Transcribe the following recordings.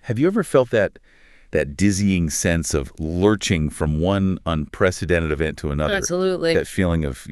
Have you ever felt that dizzying sense of lurching from one unprecedented event to another? Absolutely. That feeling of,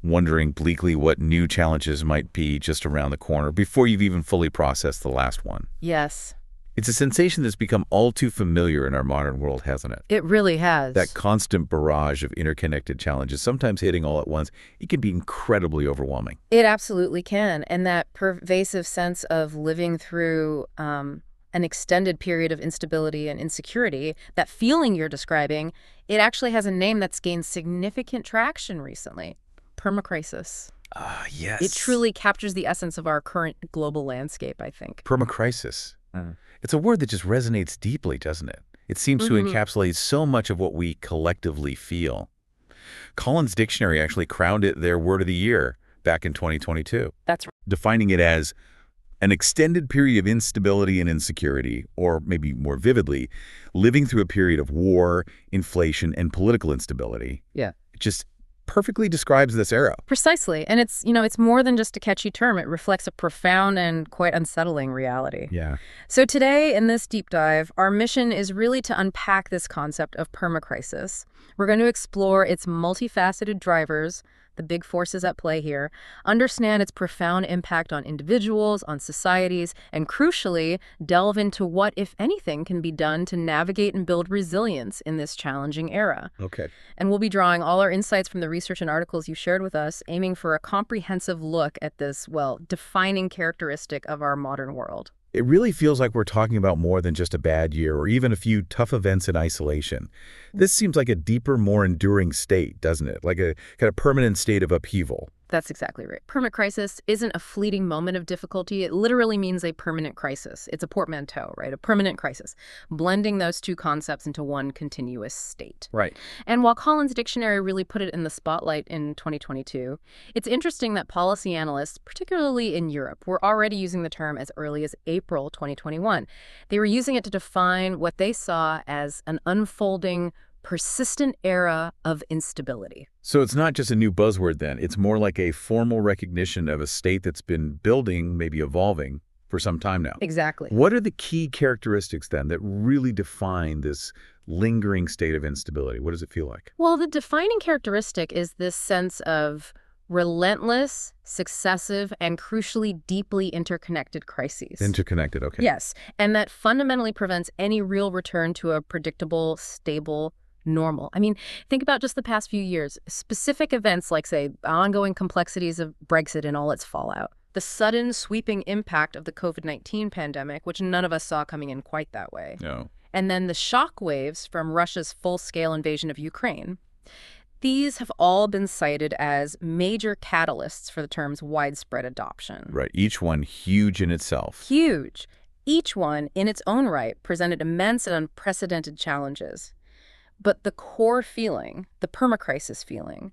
wondering bleakly what new challenges might be just around the corner before you've even fully processed the last one. Yes, It's a sensation that's become all too familiar in our modern world, hasn't it? it really That has. constant barrage of interconnected challenges, sometimes hitting all at once, it can be incredibly overwhelming. It absolutely can. And that pervasive sense of living through an extended period of instability and insecurity, that feeling you're describing, it actually has a name that's gained significant traction recently: permacrisis. Ah, It yes. truly captures the essence of our current global landscape, I think. Permacrisis. It's a word that just resonates deeply, doesn't it? It seems to Hmm. encapsulate so much of what we collectively feel. Collins Dictionary actually crowned it their word of the year back in 2022, That's defining it as an extended period of instability and insecurity, or maybe more vividly, living through a period of war, inflation, and political instability. yeah. It just perfectly describes this era. Precisely. And it's more than just a catchy term. It reflects a profound and quite unsettling reality. Yeah. So today, in this deep dive, our mission is really to unpack this concept of permacrisis. We're going to explore its multifaceted drivers, the big forces at play here, understand its profound impact on individuals, on societies, and crucially, delve into what, if anything, can be done to navigate and build resilience in this challenging era. Okay. And we'll be drawing all our insights from the research and articles you shared with us, aiming for a comprehensive look at this, well, defining characteristic of our modern world. It really feels like we're talking about more than just a bad year or even a few tough events in isolation. This seems like a deeper, more enduring state, doesn't it? Like a kind of permanent state of upheaval. That's exactly right. Permacrisis isn't a fleeting moment of difficulty. It literally means a permanent crisis. It's a portmanteau, right? A permanent crisis, blending those two concepts into one continuous state. Right. And while Collins Dictionary really put it in the spotlight in 2022, it's interesting that policy analysts, particularly in Europe, were already using the term as early as April 2021. They were using it to define what they saw as an unfolding, persistent era of instability. So it's not just a new buzzword then. It's more like a formal recognition of a state that's been building, maybe evolving, for some time now. Exactly. What are the key characteristics then that really define this lingering state of instability? What does it feel like? Well, the defining characteristic is this sense of relentless, successive, and crucially deeply interconnected crises. Interconnected, okay. Yes, and that fundamentally prevents any real return to a predictable, stable, normal. I mean, think about just the past few years. Specific events like, say, ongoing complexities of Brexit and all its fallout. The sudden sweeping impact of the COVID-19 pandemic, which none of us saw coming in quite that way. No. And then the shock waves from Russia's full-scale invasion of Ukraine. These have all been cited as major catalysts for the term's widespread adoption. Right. Each one huge in itself. Huge. Each one, in its own right, presented immense and unprecedented challenges. But the core feeling, the permacrisis feeling,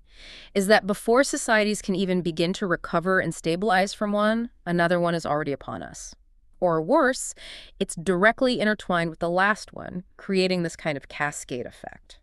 is that before societies can even begin to recover and stabilize from one, another one is already upon us. Or worse, it's directly intertwined with the last one, creating this kind of cascade effect.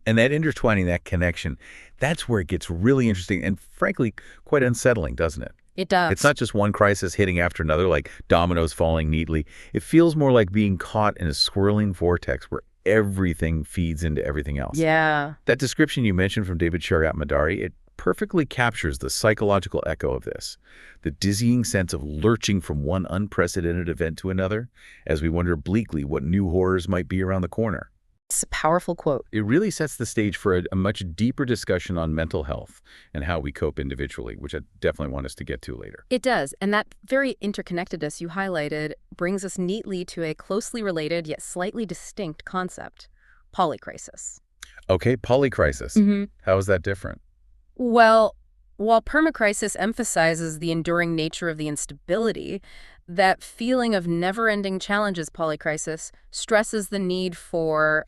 And that intertwining, that connection, that's where it gets really interesting and, frankly, quite unsettling, doesn't it? It does. It's not just one crisis hitting after another, like dominoes falling neatly. It feels more like being caught in a swirling vortex where everything feeds into everything else. Yeah. That description you mentioned from David Shariat-Madari, it perfectly captures the psychological echo of this, the dizzying sense of lurching from one unprecedented event to another as we wonder bleakly what new horrors might be around the corner. It's a powerful quote. It really sets the stage for a much deeper discussion on mental health and how we cope individually, which I definitely want us to get to later. It does, and that very interconnectedness you highlighted brings us neatly to a closely related yet slightly distinct concept: polycrisis. Okay, polycrisis. How is that different? Well, while permacrisis emphasizes the enduring nature of the instability, that feeling of never-ending challenges, polycrisis, stresses the need for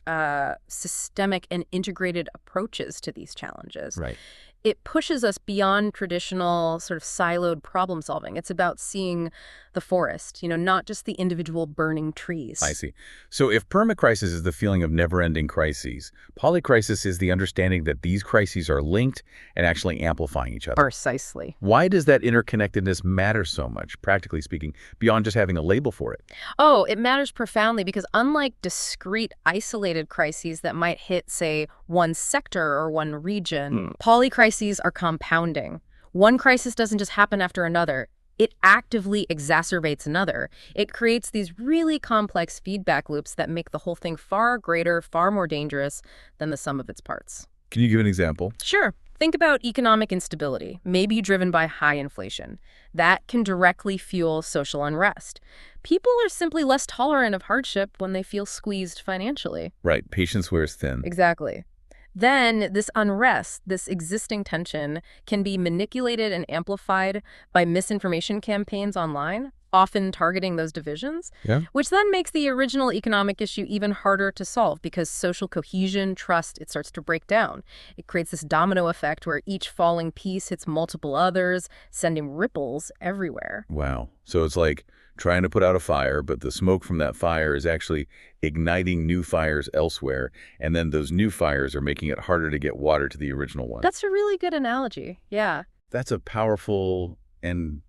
systemic and integrated approaches to these challenges. Right. It pushes us beyond traditional sort of siloed problem solving. It's about seeing the forest, not just the individual burning I trees. see. So if permacrisis is the feeling of never-ending crises, polycrisis is the understanding that these crises are linked and actually amplifying each other. Precisely. Why does that interconnectedness matter so much, practically speaking, beyond just having a label for it? Oh, it matters profoundly because unlike discrete, isolated crises that might hit, say, one sector or one region, polycrises are compounding. One crisis doesn't just happen after another. It actively exacerbates another. It creates these really complex feedback loops that make the whole thing far greater, far more dangerous than the sum of its parts. Can you give an example? Sure. Think about economic instability, maybe driven by high inflation. That can directly fuel social unrest. People are simply less tolerant of hardship when they feel squeezed financially. Right, patience wears thin. Exactly. Then this unrest, this existing tension, can be manipulated and amplified by misinformation campaigns online, often targeting those divisions, Yeah. which then makes the original economic issue even harder to solve because social cohesion, trust, it starts to break down. It creates this domino effect where each falling piece hits multiple others, sending ripples everywhere. Wow. So it's like trying to put out a fire, but the smoke from that fire is actually igniting new fires elsewhere, and then those new fires are making it harder to get water to the original one. That's a really good analogy. Yeah. That's a powerful and,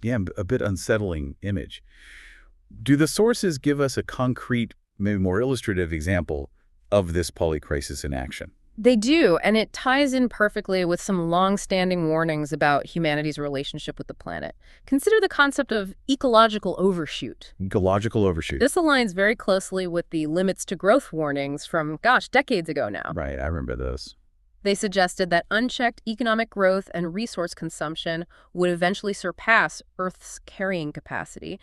yeah, a bit unsettling image. Do the sources give us a concrete, maybe more illustrative example of this polycrisis in action? They do, and it ties in perfectly with some long-standing warnings about humanity's relationship with the planet. Consider the concept of ecological overshoot. Ecological overshoot. This aligns very closely with the limits to growth warnings from, decades ago now. Right, I remember those. They suggested that unchecked economic growth and resource consumption would eventually surpass Earth's carrying capacity.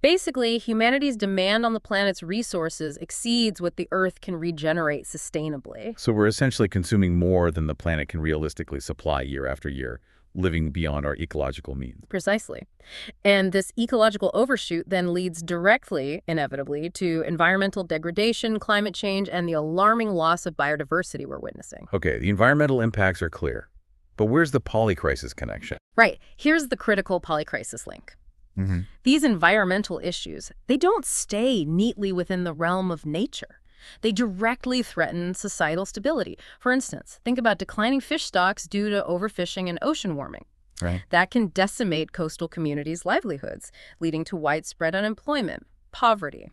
Basically, humanity's demand on the planet's resources exceeds what the Earth can regenerate sustainably. So we're essentially consuming more than the planet can realistically supply year after year, living beyond our ecological means. Precisely. And this ecological overshoot then leads directly, inevitably, to environmental degradation, climate change, and the alarming loss of biodiversity we're witnessing. Okay, the environmental impacts are clear. But where's the polycrisis connection? Right. Here's the critical polycrisis link. These environmental issues, they don't stay neatly within the realm of nature. They directly threaten societal stability. For instance, think about declining fish stocks due to overfishing and ocean warming. Right. That can decimate coastal communities' livelihoods, leading to widespread unemployment, poverty.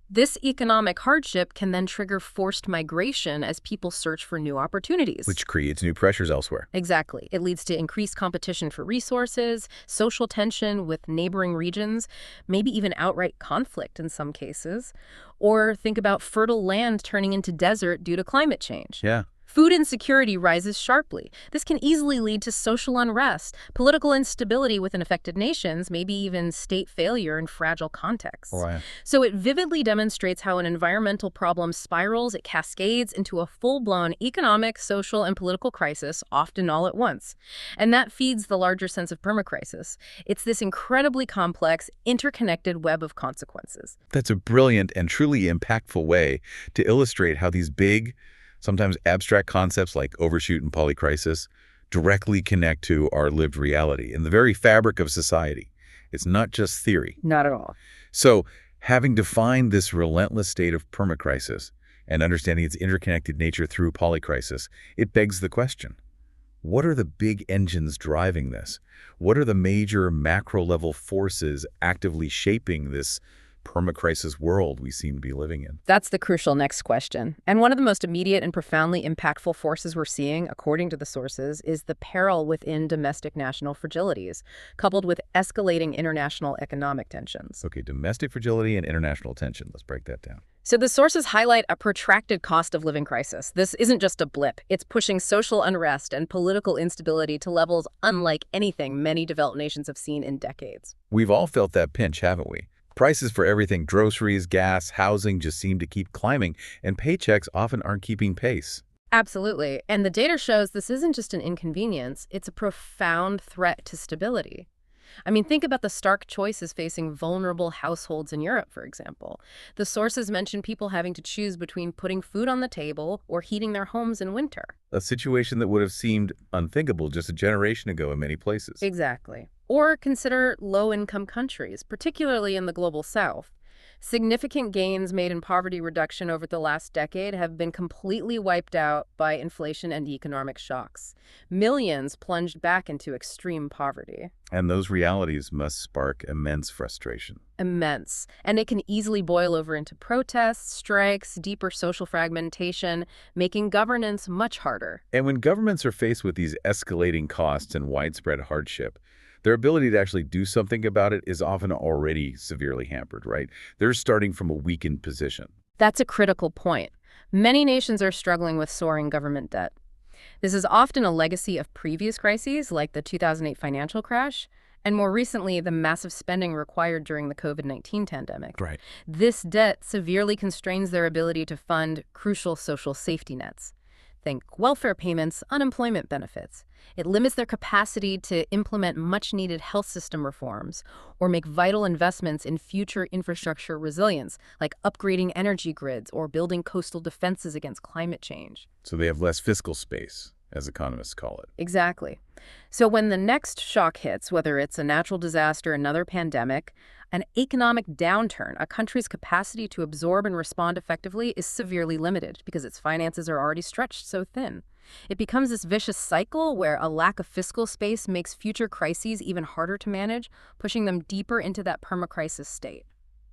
This economic hardship can then trigger forced migration as people search for new opportunities. Which creates new pressures elsewhere. Exactly. It leads to increased competition for resources, social tension with neighboring regions, maybe even outright conflict in some cases. Or think about fertile land turning into desert due to climate change. Yeah. Food insecurity rises sharply. This can easily lead to social unrest, political instability within affected nations, maybe even state failure in fragile contexts. Right. So it vividly demonstrates how an environmental problem spirals, it cascades into a full-blown economic, social, and political crisis, often all at once. And that feeds the larger sense of permacrisis. It's this incredibly complex, interconnected web of consequences. That's a brilliant and truly impactful way to illustrate how these big, sometimes abstract concepts like overshoot and polycrisis directly connect to our lived reality in the very fabric of society. It's not just theory. Not at all. So, having defined this relentless state of permacrisis and understanding its interconnected nature through polycrisis, it begs the question, what are the big engines driving this? What are the major macro-level forces actively shaping this permacrisis world we seem to be living in? That's the crucial next question. And one of the most immediate and profoundly impactful forces we're seeing, according to the sources, is the peril within domestic national fragilities, coupled with escalating international economic tensions. Okay, domestic fragility and international tension. Let's break that down. So the sources highlight a protracted cost of living crisis. This isn't just a blip. It's pushing social unrest and political instability to levels unlike anything many developed nations have seen in decades. We've all felt that pinch, haven't we? Prices for everything, groceries, gas, housing, just seem to keep climbing, and paychecks often aren't keeping pace. Absolutely. And the data shows this isn't just an inconvenience, it's a profound threat to stability. I mean, think about the stark choices facing vulnerable households in Europe, for example. The sources mention people having to choose between putting food on the table or heating their homes in winter. A situation that would have seemed unthinkable just a generation ago in many places. Exactly. Or consider low-income countries, particularly in the global south. Significant gains made in poverty reduction over the last decade have been completely wiped out by inflation and economic shocks. Millions plunged back into extreme poverty. And those realities must spark immense frustration. Immense. And it can easily boil over into protests, strikes, deeper social fragmentation, making governance much harder. And when governments are faced with these escalating costs and widespread hardship, their ability to actually do something about it is often already severely hampered, right? They're starting from a weakened position. That's a critical point. Many nations are struggling with soaring government debt. This is often a legacy of previous crises, like the 2008 financial crash, and more recently, the massive spending required during the COVID-19 pandemic. Right. This debt severely constrains their ability to fund crucial social safety nets. Think welfare payments, unemployment benefits. It limits their capacity to implement much-needed health system reforms or make vital investments in future infrastructure resilience, like upgrading energy grids or building coastal defenses against climate change. So they have less fiscal space, as economists call it. Exactly. So when the next shock hits, whether it's a natural disaster, another pandemic, an economic downturn, a country's capacity to absorb and respond effectively is severely limited because its finances are already stretched so thin. It becomes this vicious cycle where a lack of fiscal space makes future crises even harder to manage, pushing them deeper into that permacrisis state.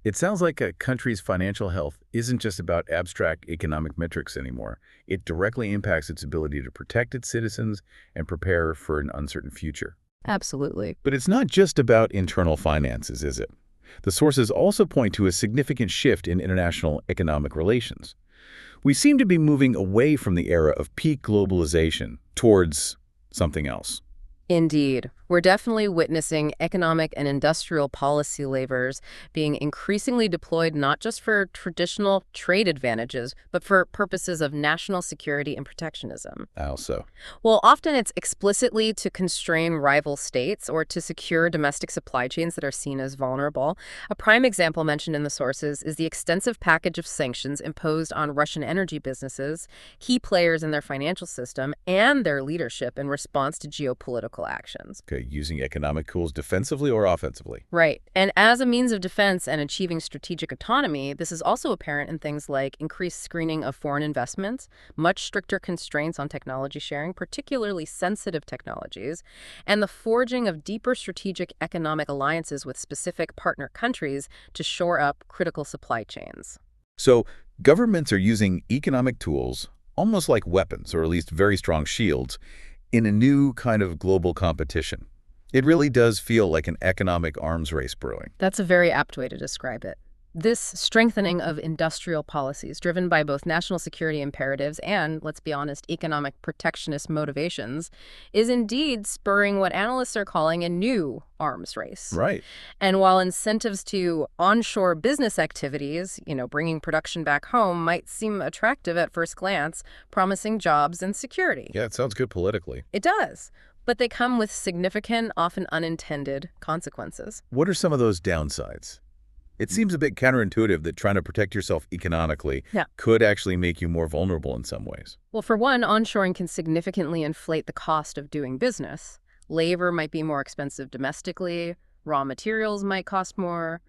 It sounds like a country's financial health isn't just about abstract economic metrics anymore. It directly impacts its ability to protect its citizens and prepare for an uncertain future. Absolutely. But it's not just about internal finances, is it? The sources also point to a significant shift in international economic relations. We seem to be moving away from the era of peak globalization towards something else. Indeed. We're definitely witnessing economic and industrial policy levers being increasingly deployed not just for traditional trade advantages, but for purposes of national security and protectionism. How so? Well, often it's explicitly to constrain rival states or to secure domestic supply chains that are seen as vulnerable. A prime example mentioned in the sources is the extensive package of sanctions imposed on Russian energy businesses, key players in their financial system, and their leadership in response to geopolitical actions. Okay, using economic tools defensively or offensively? Right. And as a means of defense and achieving strategic autonomy, this is also apparent in things like increased screening of foreign investments, much stricter constraints on technology sharing, particularly sensitive technologies, and the forging of deeper strategic economic alliances with specific partner countries to shore up critical supply chains. So governments are using economic tools almost like weapons, or at least very strong shields, in a new kind of global competition. It really does feel like an economic arms race brewing. That's a very apt way to describe it. This strengthening of industrial policies, driven by both national security imperatives and, let's be honest, economic protectionist motivations, is indeed spurring what analysts are calling a new arms race. Right. And while incentives to onshore business activities, bringing production back home, might seem attractive at first glance, promising jobs and security. Yeah, it sounds good politically. It does. But they come with significant, often unintended consequences. What are some of those downsides? It seems a bit counterintuitive that trying to protect yourself economically could actually make you more vulnerable in some ways. Well, for one, onshoring can significantly inflate the cost of doing business. Labor might be more expensive domestically, raw materials might cost more,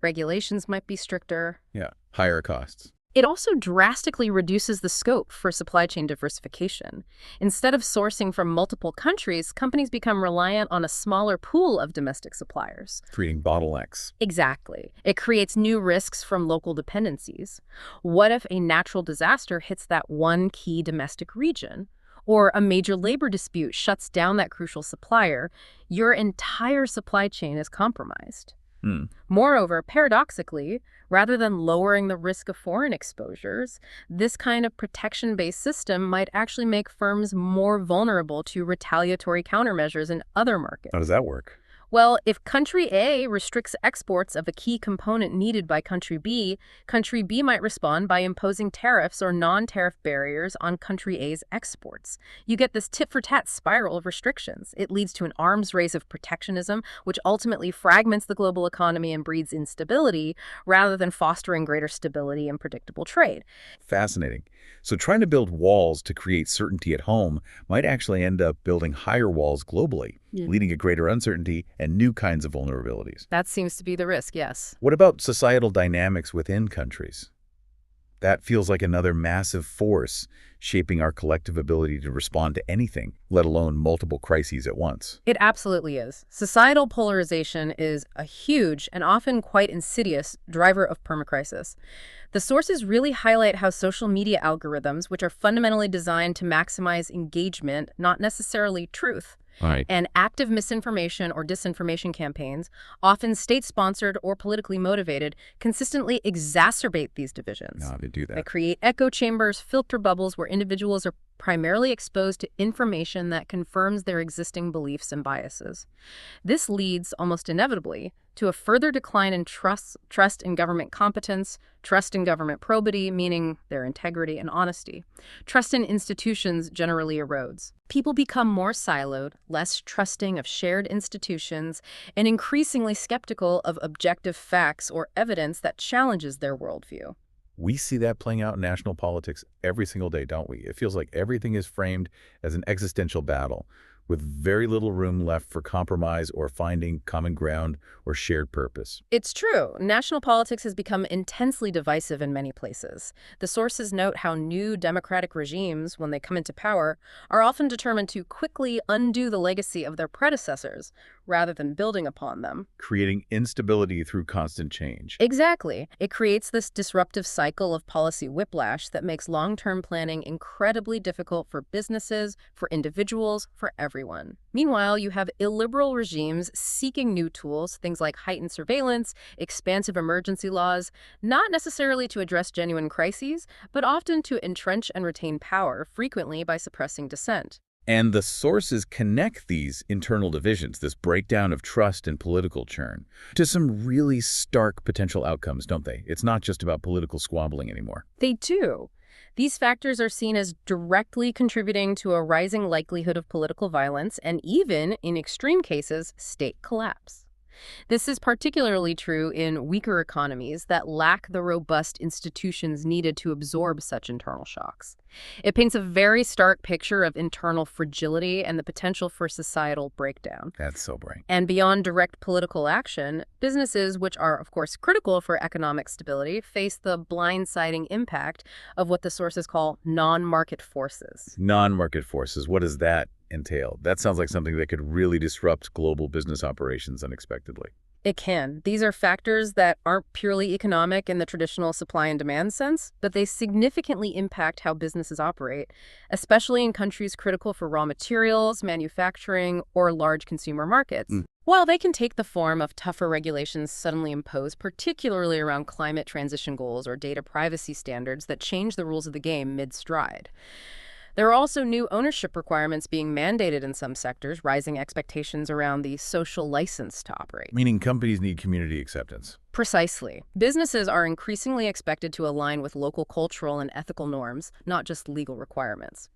regulations might be stricter. Yeah, higher costs. It also drastically reduces the scope for supply chain diversification. Instead of sourcing from multiple countries, companies become reliant on a smaller pool of domestic suppliers. Creating bottlenecks. Exactly. It creates new risks from local dependencies. What if a natural disaster hits that one key domestic region? Or a major labor dispute shuts down that crucial supplier? Your entire supply chain is compromised. Moreover, paradoxically, rather than lowering the risk of foreign exposures, this kind of protection-based system might actually make firms more vulnerable to retaliatory countermeasures in other markets. How does that work? Well, if country A restricts exports of a key component needed by country B might respond by imposing tariffs or non-tariff barriers on country A's exports. You get this tit-for-tat spiral of restrictions. It leads to an arms race of protectionism, which ultimately fragments the global economy and breeds instability, rather than fostering greater stability and predictable trade. Fascinating. So trying to build walls to create certainty at home might actually end up building higher walls globally, leading to greater uncertainty and new kinds of vulnerabilities. That seems to be the risk, yes. What about societal dynamics within countries? That feels like another massive force shaping our collective ability to respond to anything, let alone multiple crises at once. It absolutely is. Societal polarization is a huge and often quite insidious driver of permacrisis. The sources really highlight how social media algorithms, which are fundamentally designed to maximize engagement, not necessarily truth, Right. and active misinformation or disinformation campaigns, often state-sponsored or politically motivated, consistently exacerbate these divisions. No, they do They that. create echo chambers, filter bubbles where individuals are primarily exposed to information that confirms their existing beliefs and biases. This leads, almost inevitably, to a further decline in trust in government competence, trust in government probity, meaning their integrity and honesty. Trust in institutions generally erodes. People become more siloed, less trusting of shared institutions, and increasingly skeptical of objective facts or evidence that challenges their worldview. We see that playing out in national politics every single day, don't we? It feels like everything is framed as an existential battle, with very little room left for compromise or finding common ground or shared purpose. It's true. National politics has become intensely divisive in many places. The sources note how new democratic regimes, when they come into power, are often determined to quickly undo the legacy of their predecessors, rather than building upon them. Creating instability through constant change. Exactly. It creates this disruptive cycle of policy whiplash that makes long-term planning incredibly difficult for businesses, for individuals, for everyone. Meanwhile, you have illiberal regimes seeking new tools, things like heightened surveillance, expansive emergency laws, not necessarily to address genuine crises, but often to entrench and retain power, frequently by suppressing dissent. And the sources connect these internal divisions, this breakdown of trust and political churn, to some really stark potential outcomes, don't they? It's not just about political squabbling anymore. They do. These factors are seen as directly contributing to a rising likelihood of political violence and even, in extreme cases, state collapse. This is particularly true in weaker economies that lack the robust institutions needed to absorb such internal shocks. It paints a very stark picture of internal fragility and the potential for societal breakdown. That's sobering. And beyond direct political action, businesses, which are, of course, critical for economic stability, face the blindsiding impact of what the sources call non-market forces. Non-market forces, what does that entail? That sounds like something that could really disrupt global business operations unexpectedly. It can. These are factors that aren't purely economic in the traditional supply and demand sense, but they significantly impact how businesses operate, especially in countries critical for raw materials, manufacturing, or large consumer markets. While they can take the form of tougher regulations suddenly imposed, particularly around climate transition goals or data privacy standards that change the rules of the game mid-stride. There are also new ownership requirements being mandated in some sectors, rising expectations around the social license to operate. Meaning companies need community acceptance. Precisely. Businesses are increasingly expected to align with local cultural and ethical norms, not just legal requirements.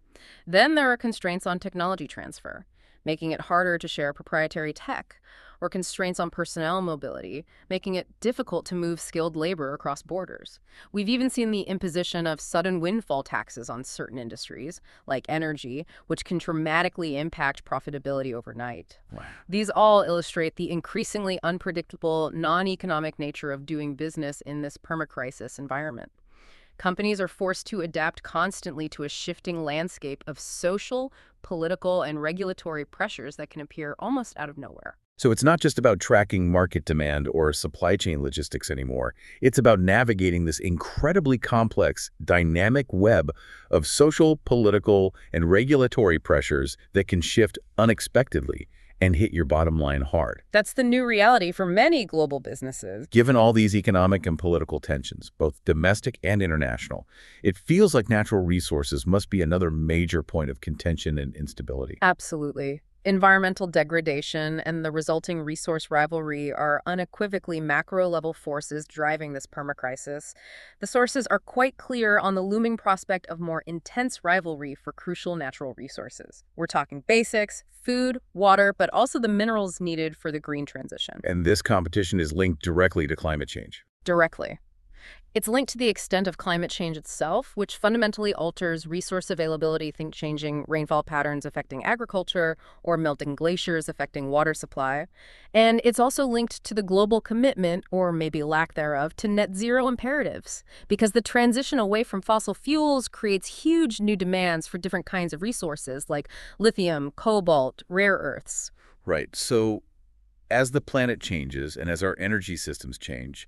Then there are constraints on technology transfer, making it harder to share proprietary tech, or constraints on personnel mobility, making it difficult to move skilled labor across borders. We've even seen the imposition of sudden windfall taxes on certain industries, like energy, which can dramatically impact profitability overnight. Wow. These all illustrate the increasingly unpredictable, non-economic nature of doing business in this permacrisis environment. Companies are forced to adapt constantly to a shifting landscape of social, political, and regulatory pressures that can appear almost out of nowhere. So it's not just about tracking market demand or supply chain logistics anymore. It's about navigating this incredibly complex, dynamic web of social, political, and regulatory pressures that can shift unexpectedly and hit your bottom line hard. That's the new reality for many global businesses. Given all these economic and political tensions, both domestic and international, it feels like natural resources must be another major point of contention and instability. Absolutely. Environmental degradation and the resulting resource rivalry are unequivocally macro-level forces driving this permacrisis. The sources are quite clear on the looming prospect of more intense rivalry for crucial natural resources. We're talking basics, food, water, but also the minerals needed for the green transition. And this competition is linked directly to climate change. Directly. It's linked to the extent of climate change itself, which fundamentally alters resource availability, think changing rainfall patterns affecting agriculture or melting glaciers affecting water supply. And it's also linked to the global commitment, or maybe lack thereof, to net zero imperatives, because the transition away from fossil fuels creates huge new demands for different kinds of resources like lithium, cobalt, rare earths. Right. So as the planet changes and as our energy systems change,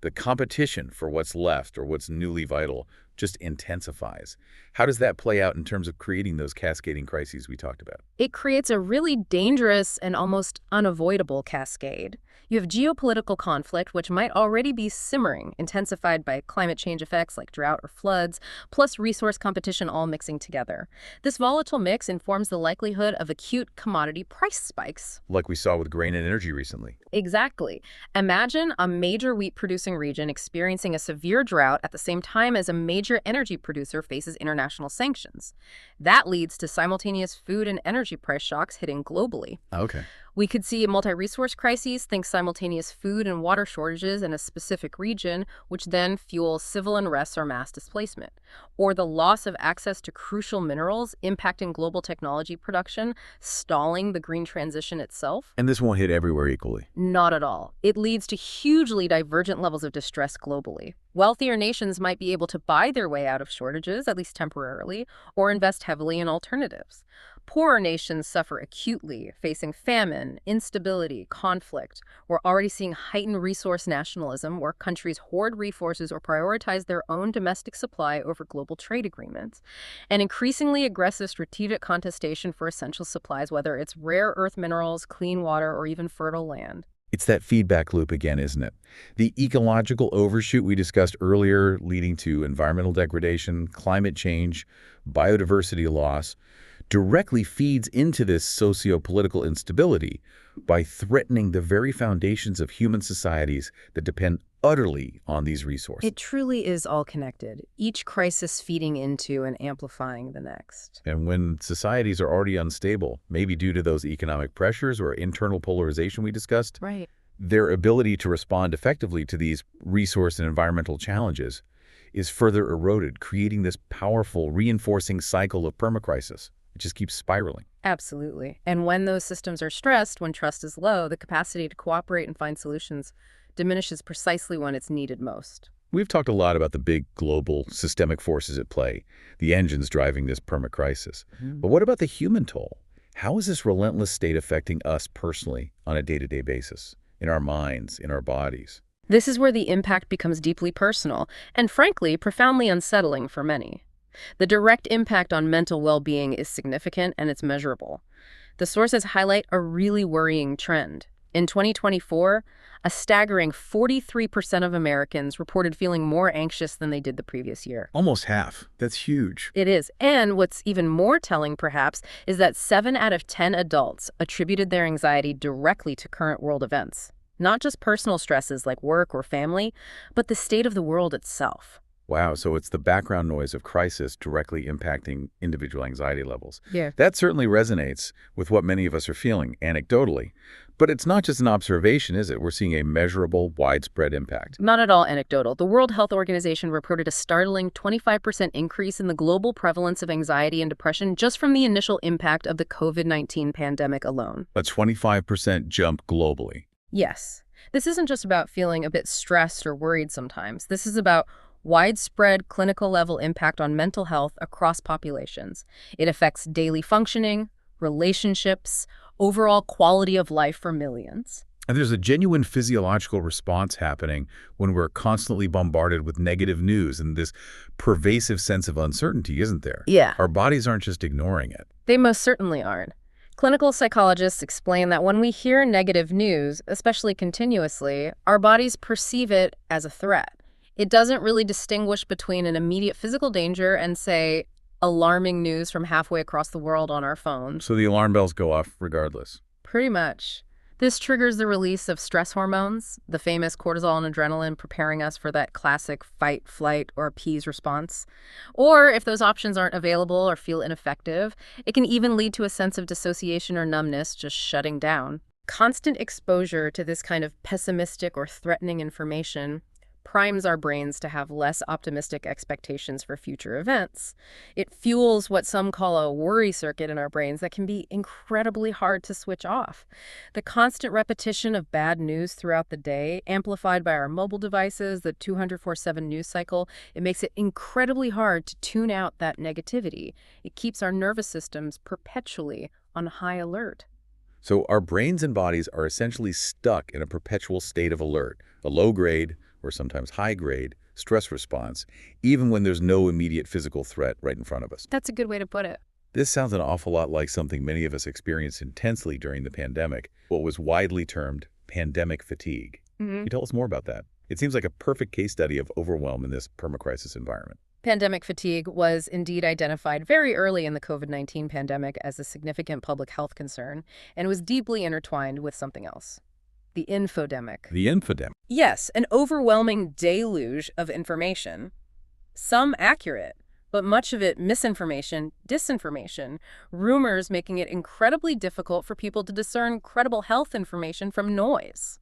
the competition for what's left or what's newly vital just intensifies. How does that play out in terms of creating those cascading crises we talked about? It creates a really dangerous and almost unavoidable cascade. You have geopolitical conflict, which might already be simmering, intensified by climate change effects like drought or floods, plus resource competition all mixing together. This volatile mix informs the likelihood of acute commodity price spikes. Like we saw with grain and energy recently. Exactly. Imagine a major wheat-producing region experiencing a severe drought at the same time as a major energy producer faces international sanctions. That leads to simultaneous food and energy price shocks hitting globally. Okay. We could see multi-resource crises, think simultaneous food and water shortages in a specific region, which then fuels civil unrest or mass displacement. Or the loss of access to crucial minerals impacting global technology production, stalling the green transition itself. And this won't hit everywhere equally. Not at all. It leads to hugely divergent levels of distress globally. Wealthier nations might be able to buy their way out of shortages, at least temporarily, or invest heavily in alternatives. Poorer nations suffer acutely, facing famine, instability, conflict. We're already seeing heightened resource nationalism, where countries hoard resources or prioritize their own domestic supply over global trade agreements. And increasingly aggressive strategic contestation for essential supplies, whether it's rare earth minerals, clean water, or even fertile land. It's that feedback loop again, isn't it? The ecological overshoot we discussed earlier, leading to environmental degradation, climate change, biodiversity loss, directly feeds into this socio-political instability by threatening the very foundations of human societies that depend utterly on these resources. It truly is all connected, each crisis feeding into and amplifying the next. And when societies are already unstable, maybe due to those economic pressures or internal polarization we discussed, Right. their ability to respond effectively to these resource and environmental challenges is further eroded, creating this powerful, reinforcing cycle of permacrisis. It just keeps spiraling. Absolutely. And when those systems are stressed, when trust is low, the capacity to cooperate and find solutions diminishes precisely when it's needed most. We've talked a lot about the big global systemic forces at play, the engines driving this permacrisis. But what about the human toll? How is this relentless state affecting us personally on a day-to-day basis, in our minds, in our bodies? This is where the impact becomes deeply personal and, frankly, profoundly unsettling for many. The direct impact on mental well-being is significant and it's measurable. The sources highlight a really worrying trend. In 2024, a staggering 43% of Americans reported feeling more anxious than they did the previous year. Almost half. That's huge. It is. And what's even more telling, perhaps, is that 7 out of 10 adults attributed their anxiety directly to current world events. Not just personal stresses like work or family, but the state of the world itself. Wow, so it's the background noise of crisis directly impacting individual anxiety levels. Yeah. That certainly resonates with what many of us are feeling, anecdotally. But it's not just an observation, is it? We're seeing a measurable, widespread impact. Not at all anecdotal. The World Health Organization reported a startling 25% increase in the global prevalence of anxiety and depression just from the initial impact of the COVID-19 pandemic alone. A 25% jump globally. Yes. This isn't just about feeling a bit stressed or worried sometimes. This is about widespread clinical-level impact on mental health across populations. It affects daily functioning, relationships, overall quality of life for millions. And there's a genuine physiological response happening when we're constantly bombarded with negative news and this pervasive sense of uncertainty, isn't there? Yeah. Our bodies aren't just ignoring it. They most certainly aren't. Clinical psychologists explain that when we hear negative news, especially continuously, our bodies perceive it as a threat. It doesn't really distinguish between an immediate physical danger and, say, alarming news from halfway across the world on our phones. So the alarm bells go off regardless. Pretty much. This triggers the release of stress hormones, the famous cortisol and adrenaline, preparing us for that classic fight, flight, or appease response. Or if those options aren't available or feel ineffective, it can even lead to a sense of dissociation or numbness, just shutting down. Constant exposure to this kind of pessimistic or threatening information primes our brains to have less optimistic expectations for future events. It fuels what some call a worry circuit in our brains that can be incredibly hard to switch off. The constant repetition of bad news throughout the day, amplified by our mobile devices, the 24/7 news cycle, it makes it incredibly hard to tune out that negativity. It keeps our nervous systems perpetually on high alert. So our brains and bodies are essentially stuck in a perpetual state of alert, a low-grade, or sometimes high-grade, stress response, even when there's no immediate physical threat right in front of us. That's a good way to put it. This sounds an awful lot like something many of us experienced intensely during the pandemic, what was widely termed pandemic fatigue. Can you tell us more about that? It seems like a perfect case study of overwhelm in this permacrisis environment. Pandemic fatigue was indeed identified very early in the COVID-19 pandemic as a significant public health concern, and was deeply intertwined with something else. The infodemic. The infodemic. Yes, an overwhelming deluge of information. Some accurate, but much of it misinformation, disinformation, rumors making it incredibly difficult for people to discern credible health information from noise.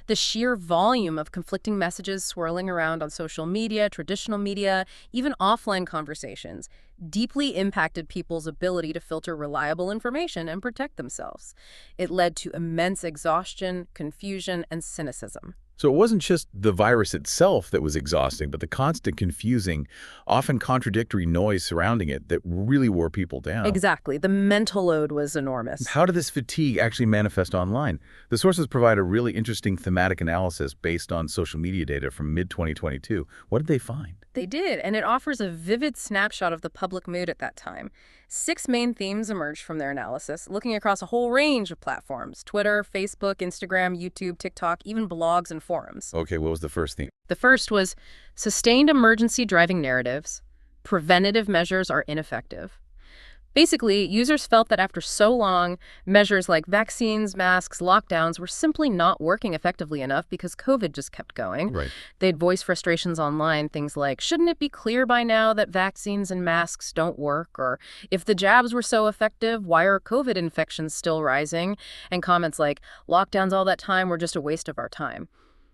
The sheer volume of conflicting messages swirling around on social media, traditional media, even offline conversations, deeply impacted people's ability to filter reliable information and protect themselves. It led to immense exhaustion, confusion, and cynicism. So it wasn't just the virus itself that was exhausting, but the constant, confusing, often contradictory noise surrounding it that really wore people down. Exactly. The mental load was enormous. How did this fatigue actually manifest online? The sources provide a really interesting thematic analysis based on social media data from mid-2022. What did they find? They did, and it offers a vivid snapshot of the public mood at that time. 6 main themes emerged from their analysis, looking across a whole range of platforms: Twitter, Facebook, Instagram, YouTube, TikTok, even blogs and forums. Okay, what was the first theme? The first was sustained emergency driving narratives. Preventative measures are ineffective. Basically, users felt that after so long, measures like vaccines, masks, lockdowns were simply not working effectively enough because COVID just kept going. Right. They'd voice frustrations online, things like, shouldn't it be clear by now that vaccines and masks don't work? Or, if the jabs were so effective, why are COVID infections still rising? And comments like, lockdowns all that time were just a waste of our time.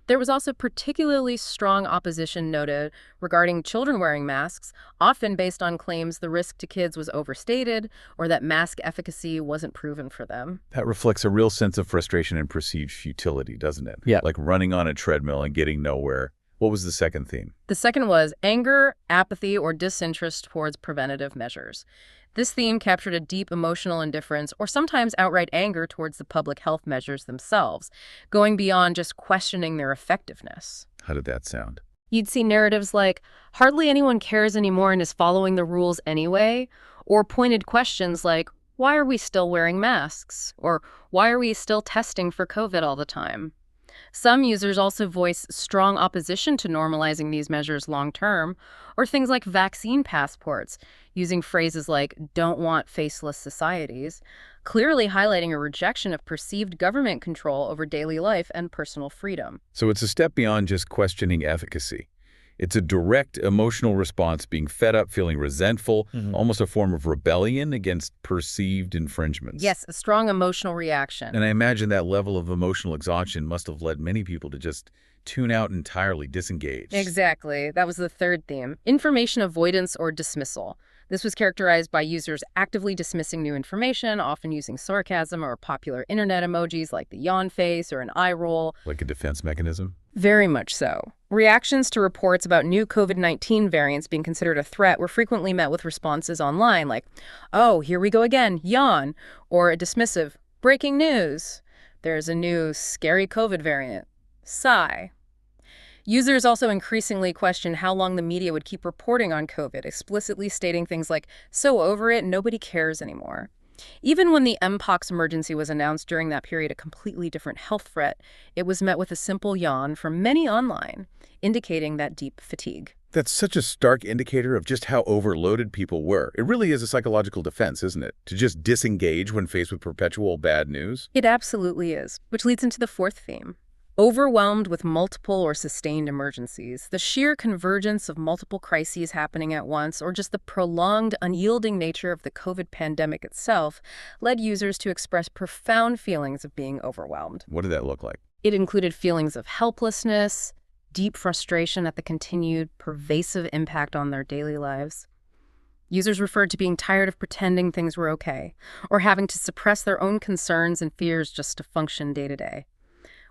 There was also particularly strong opposition noted regarding children wearing masks, often based on claims the risk to kids was overstated or that mask efficacy wasn't proven for them. That reflects a real sense of frustration and perceived futility, doesn't it? Yeah. Like running on a treadmill and getting nowhere. What was the second theme? The second was anger, apathy, or disinterest towards preventative measures. This theme captured a deep emotional indifference or sometimes outright anger towards the public health measures themselves, going beyond just questioning their effectiveness. How did that sound? You'd see narratives like, hardly anyone cares anymore and is following the rules anyway, or pointed questions like, why are we still wearing masks? Or why are we still testing for COVID all the time? Some users also voice strong opposition to normalizing these measures long-term, or things like vaccine passports, using phrases like, don't want faceless societies, clearly highlighting a rejection of perceived government control over daily life and personal freedom. So it's a step beyond just questioning efficacy. It's a direct emotional response, being fed up, feeling resentful, almost a form of rebellion against perceived infringements. Yes, a strong emotional reaction. And I imagine that level of emotional exhaustion must have led many people to just tune out entirely, disengage. Exactly. That was the third theme. Information avoidance or dismissal. This was characterized by users actively dismissing new information, often using sarcasm or popular internet emojis like the yawn face or an eye roll. Like a defense mechanism? Very much so. Reactions to reports about new COVID-19 variants being considered a threat were frequently met with responses online like, oh, here we go again, yawn, or a dismissive, breaking news. There's a new scary COVID variant. Sigh. Users also increasingly questioned how long the media would keep reporting on COVID, explicitly stating things like, so over it, nobody cares anymore. Even when the Mpox emergency was announced during that period, a completely different health threat, it was met with a simple yawn from many online, indicating that deep fatigue. That's such a stark indicator of just how overloaded people were. It really is a psychological defense, isn't it? To just disengage when faced with perpetual bad news. It absolutely is, which leads into the fourth theme. Overwhelmed with multiple or sustained emergencies, the sheer convergence of multiple crises happening at once, or just the prolonged, unyielding nature of the COVID pandemic itself, led users to express profound feelings of being overwhelmed. What did that look like? It included feelings of helplessness, deep frustration at the continued, pervasive impact on their daily lives. Users referred to being tired of pretending things were okay, or having to suppress their own concerns and fears just to function day to day.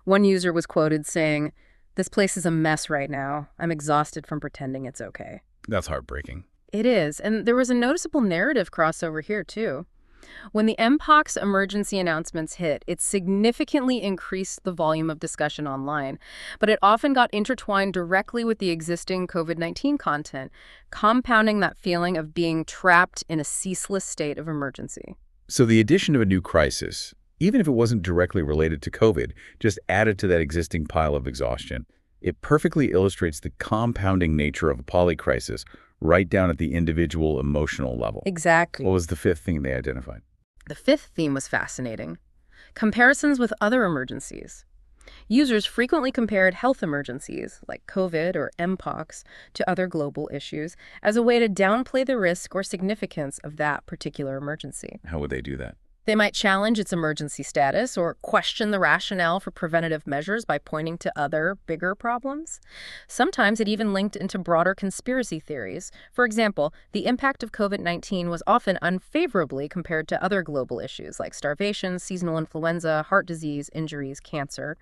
One user was quoted saying, "This place is a mess right now. I'm exhausted from pretending it's okay." That's heartbreaking. It is, and there was a noticeable narrative crossover here, too. When the Mpox emergency announcements hit, it significantly increased the volume of discussion online, but it often got intertwined directly with the existing COVID-19 content, compounding that feeling of being trapped in a ceaseless state of emergency. So the addition of a new crisis, even if it wasn't directly related to COVID, just added to that existing pile of exhaustion. It perfectly illustrates the compounding nature of a polycrisis right down at the individual emotional level. Exactly. What was the fifth thing they identified? The fifth theme was fascinating. Comparisons with other emergencies. Users frequently compared health emergencies, like COVID or Mpox, to other global issues as a way to downplay the risk or significance of that particular emergency. How would they do that? They might challenge its emergency status or question the rationale for preventative measures by pointing to other, bigger problems. Sometimes it even linked into broader conspiracy theories. For example, the impact of COVID-19 was often unfavorably compared to other global issues like starvation, seasonal influenza, heart disease, injuries, cancer,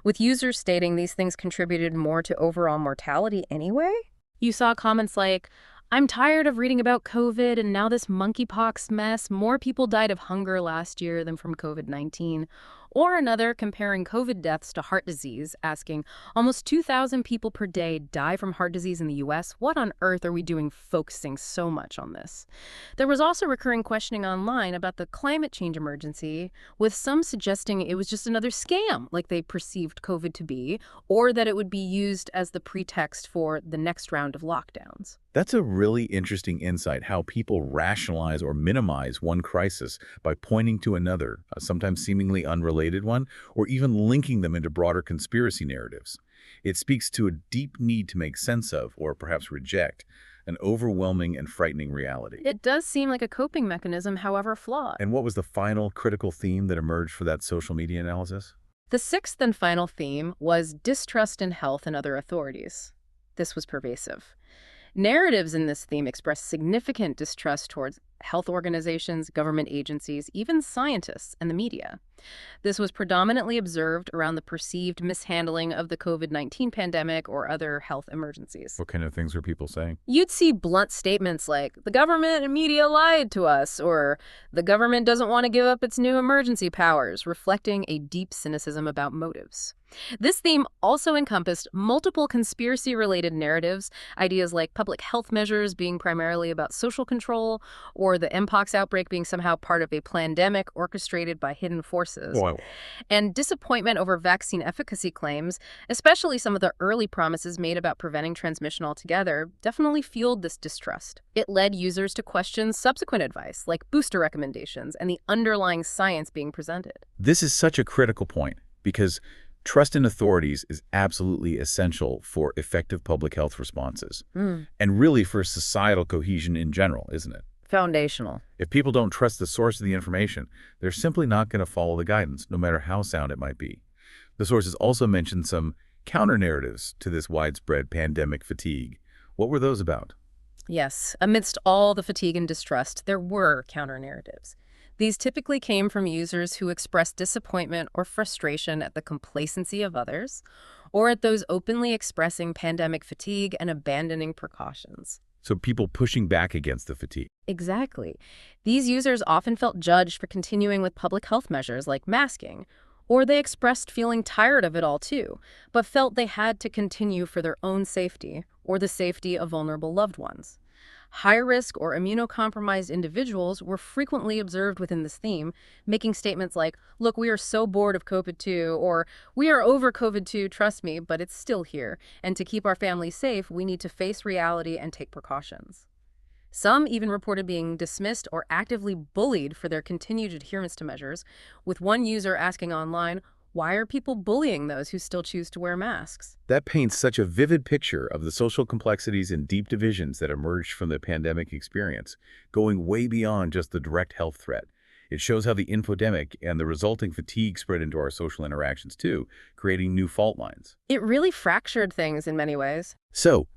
with users stating these things contributed more to overall mortality anyway. You saw comments like, "I'm tired of reading about COVID and now this monkeypox mess. More people died of hunger last year than from COVID-19. Or another comparing COVID deaths to heart disease, asking, "Almost 2,000 people per day die from heart disease in the US. What on earth are we doing focusing so much on this?" There was also recurring questioning online about the climate change emergency, with some suggesting it was just another scam, like they perceived COVID to be, or that it would be used as the pretext for the next round of lockdowns. That's a really interesting insight, how people rationalize or minimize one crisis by pointing to another, sometimes seemingly unrelated one, or even linking them into broader conspiracy narratives. It speaks to a deep need to make sense of, or perhaps reject, an overwhelming and frightening reality. It does seem like a coping mechanism, however flawed. And what was the final critical theme that emerged for that social media analysis? The sixth and final theme was distrust in health and other authorities. This was pervasive. Narratives in this theme express significant distrust towards health organizations, government agencies, even scientists and the media. This was predominantly observed around the perceived mishandling of the COVID-19 pandemic or other health emergencies. What kind of things were people saying? You'd see blunt statements like, "The government and media lied to us," or "The government doesn't want to give up its new emergency powers," reflecting a deep cynicism about motives. This theme also encompassed multiple conspiracy-related narratives, ideas like public health measures being primarily about social control, or the Mpox outbreak being somehow part of a plandemic orchestrated by hidden forces. Wow. And disappointment over vaccine efficacy claims, especially some of the early promises made about preventing transmission altogether, definitely fueled this distrust. It led users to question subsequent advice, like booster recommendations and the underlying science being presented. This is such a critical point, because trust in authorities is absolutely essential for effective public health responses, and really for societal cohesion in general, isn't it? Foundational. If people don't trust the source of the information, they're simply not going to follow the guidance, no matter how sound it might be. The sources also mentioned some counter-narratives to this widespread pandemic fatigue. What were those about? Yes, amidst all the fatigue and distrust, there were counter-narratives. These typically came from users who expressed disappointment or frustration at the complacency of others, or at those openly expressing pandemic fatigue and abandoning precautions. So people pushing back against the fatigue. Exactly. These users often felt judged for continuing with public health measures like masking, or they expressed feeling tired of it all too, but felt they had to continue for their own safety or the safety of vulnerable loved ones. High-risk or immunocompromised individuals were frequently observed within this theme, making statements like, look, we are so bored of COVID-2, or we are over COVID-2, trust me, but it's still here, and to keep our families safe, we need to face reality and take precautions. Some even reported being dismissed or actively bullied for their continued adherence to measures, with one user asking online, why are people bullying those who still choose to wear masks? That paints such a vivid picture of the social complexities and deep divisions that emerged from the pandemic experience, going way beyond just the direct health threat. It shows how the infodemic and the resulting fatigue spread into our social interactions too, creating new fault lines. It really fractured things in many ways. So,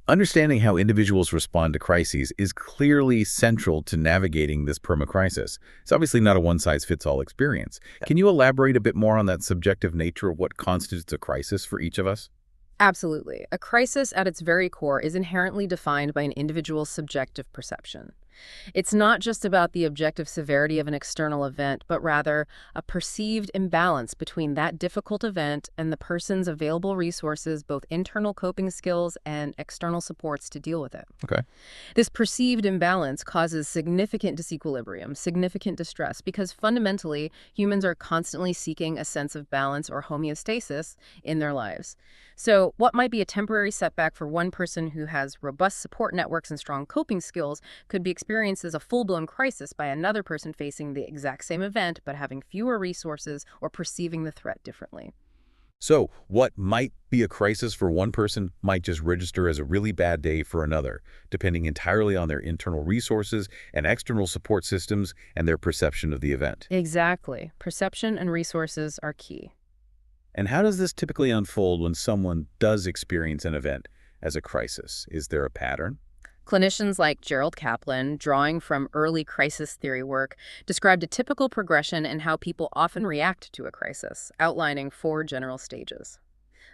understanding how individuals respond to crises is clearly central to navigating this permacrisis. It's obviously not a one-size-fits-all experience. Can you elaborate a bit more on that subjective nature of what constitutes a crisis for each of us? Absolutely. A crisis at its very core is inherently defined by an individual's subjective perception. It's not just about the objective severity of an external event, but rather a perceived imbalance between that difficult event and the person's available resources, both internal coping skills and external supports to deal with it. Okay. This perceived imbalance causes significant disequilibrium, significant distress, because fundamentally, humans are constantly seeking a sense of balance or homeostasis in their lives. So what might be a temporary setback for one person who has robust support networks and strong coping skills could be experienced as a full-blown crisis by another person facing the exact same event but having fewer resources or perceiving the threat differently. So, what might be a crisis for one person might just register as a really bad day for another, depending entirely on their internal resources and external support systems and their perception of the event. Exactly. Perception and resources are key. And how does this typically unfold when someone does experience an event as a crisis? Is there a pattern? Clinicians like Gerald Kaplan, drawing from early crisis theory work, described a typical progression in how people often react to a crisis, outlining 4 general stages.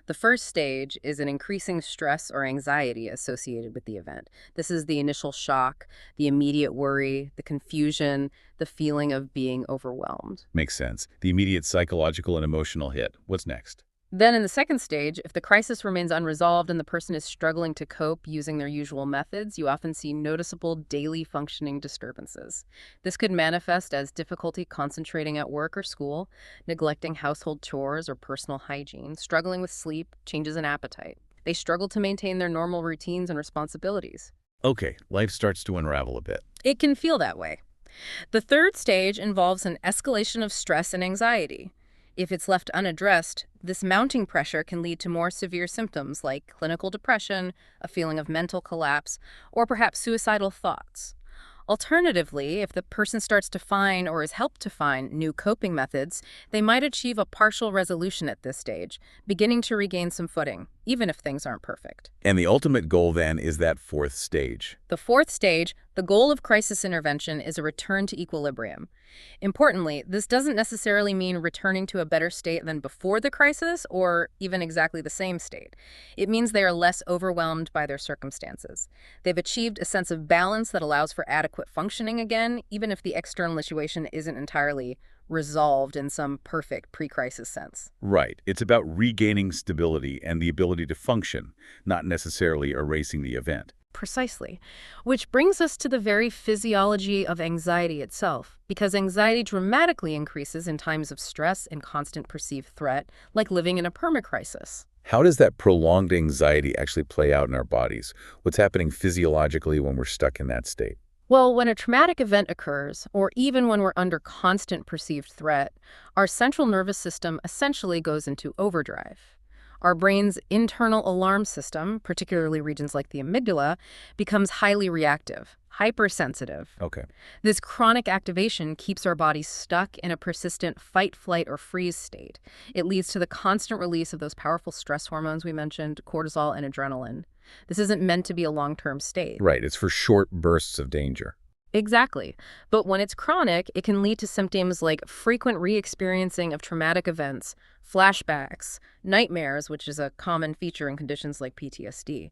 The first stage is an increasing stress or anxiety associated with the event. This is the initial shock, the immediate worry, the confusion, the feeling of being overwhelmed. Makes sense. The immediate psychological and emotional hit. What's next? Then in the second stage, if the crisis remains unresolved and the person is struggling to cope using their usual methods, you often see noticeable daily functioning disturbances. This could manifest as difficulty concentrating at work or school, neglecting household chores or personal hygiene, struggling with sleep, changes in appetite. They struggle to maintain their normal routines and responsibilities. Okay, life starts to unravel a bit. It can feel that way. The third stage involves an escalation of stress and anxiety. If it's left unaddressed, this mounting pressure can lead to more severe symptoms like clinical depression, a feeling of mental collapse, or perhaps suicidal thoughts. Alternatively, if the person starts to find or is helped to find new coping methods, they might achieve a partial resolution at this stage, beginning to regain some footing, even if things aren't perfect. And the ultimate goal then is that 4th stage. The 4th stage, the goal of crisis intervention, is a return to equilibrium. Importantly, this doesn't necessarily mean returning to a better state than before the crisis or even exactly the same state. It means they are less overwhelmed by their circumstances. They've achieved a sense of balance that allows for adequate functioning again, even if the external situation isn't entirely resolved in some perfect pre-crisis sense. Right. It's about regaining stability and the ability to function, not necessarily erasing the event. Precisely. Which brings us to the very physiology of anxiety itself, because anxiety dramatically increases in times of stress and constant perceived threat, like living in a permacrisis. How does that prolonged anxiety actually play out in our bodies? What's happening physiologically when we're stuck in that state? Well, when a traumatic event occurs, or even when we're under constant perceived threat, our central nervous system essentially goes into overdrive. Our brain's internal alarm system, particularly regions like the amygdala, becomes highly reactive, hypersensitive. Okay. This chronic activation keeps our bodies stuck in a persistent fight, flight, or freeze state. It leads to the constant release of those powerful stress hormones we mentioned, cortisol and adrenaline. This isn't meant to be a long-term state. Right. It's for short bursts of danger. Exactly. But when it's chronic, it can lead to symptoms like frequent re-experiencing of traumatic events, flashbacks, nightmares, which is a common feature in conditions like PTSD.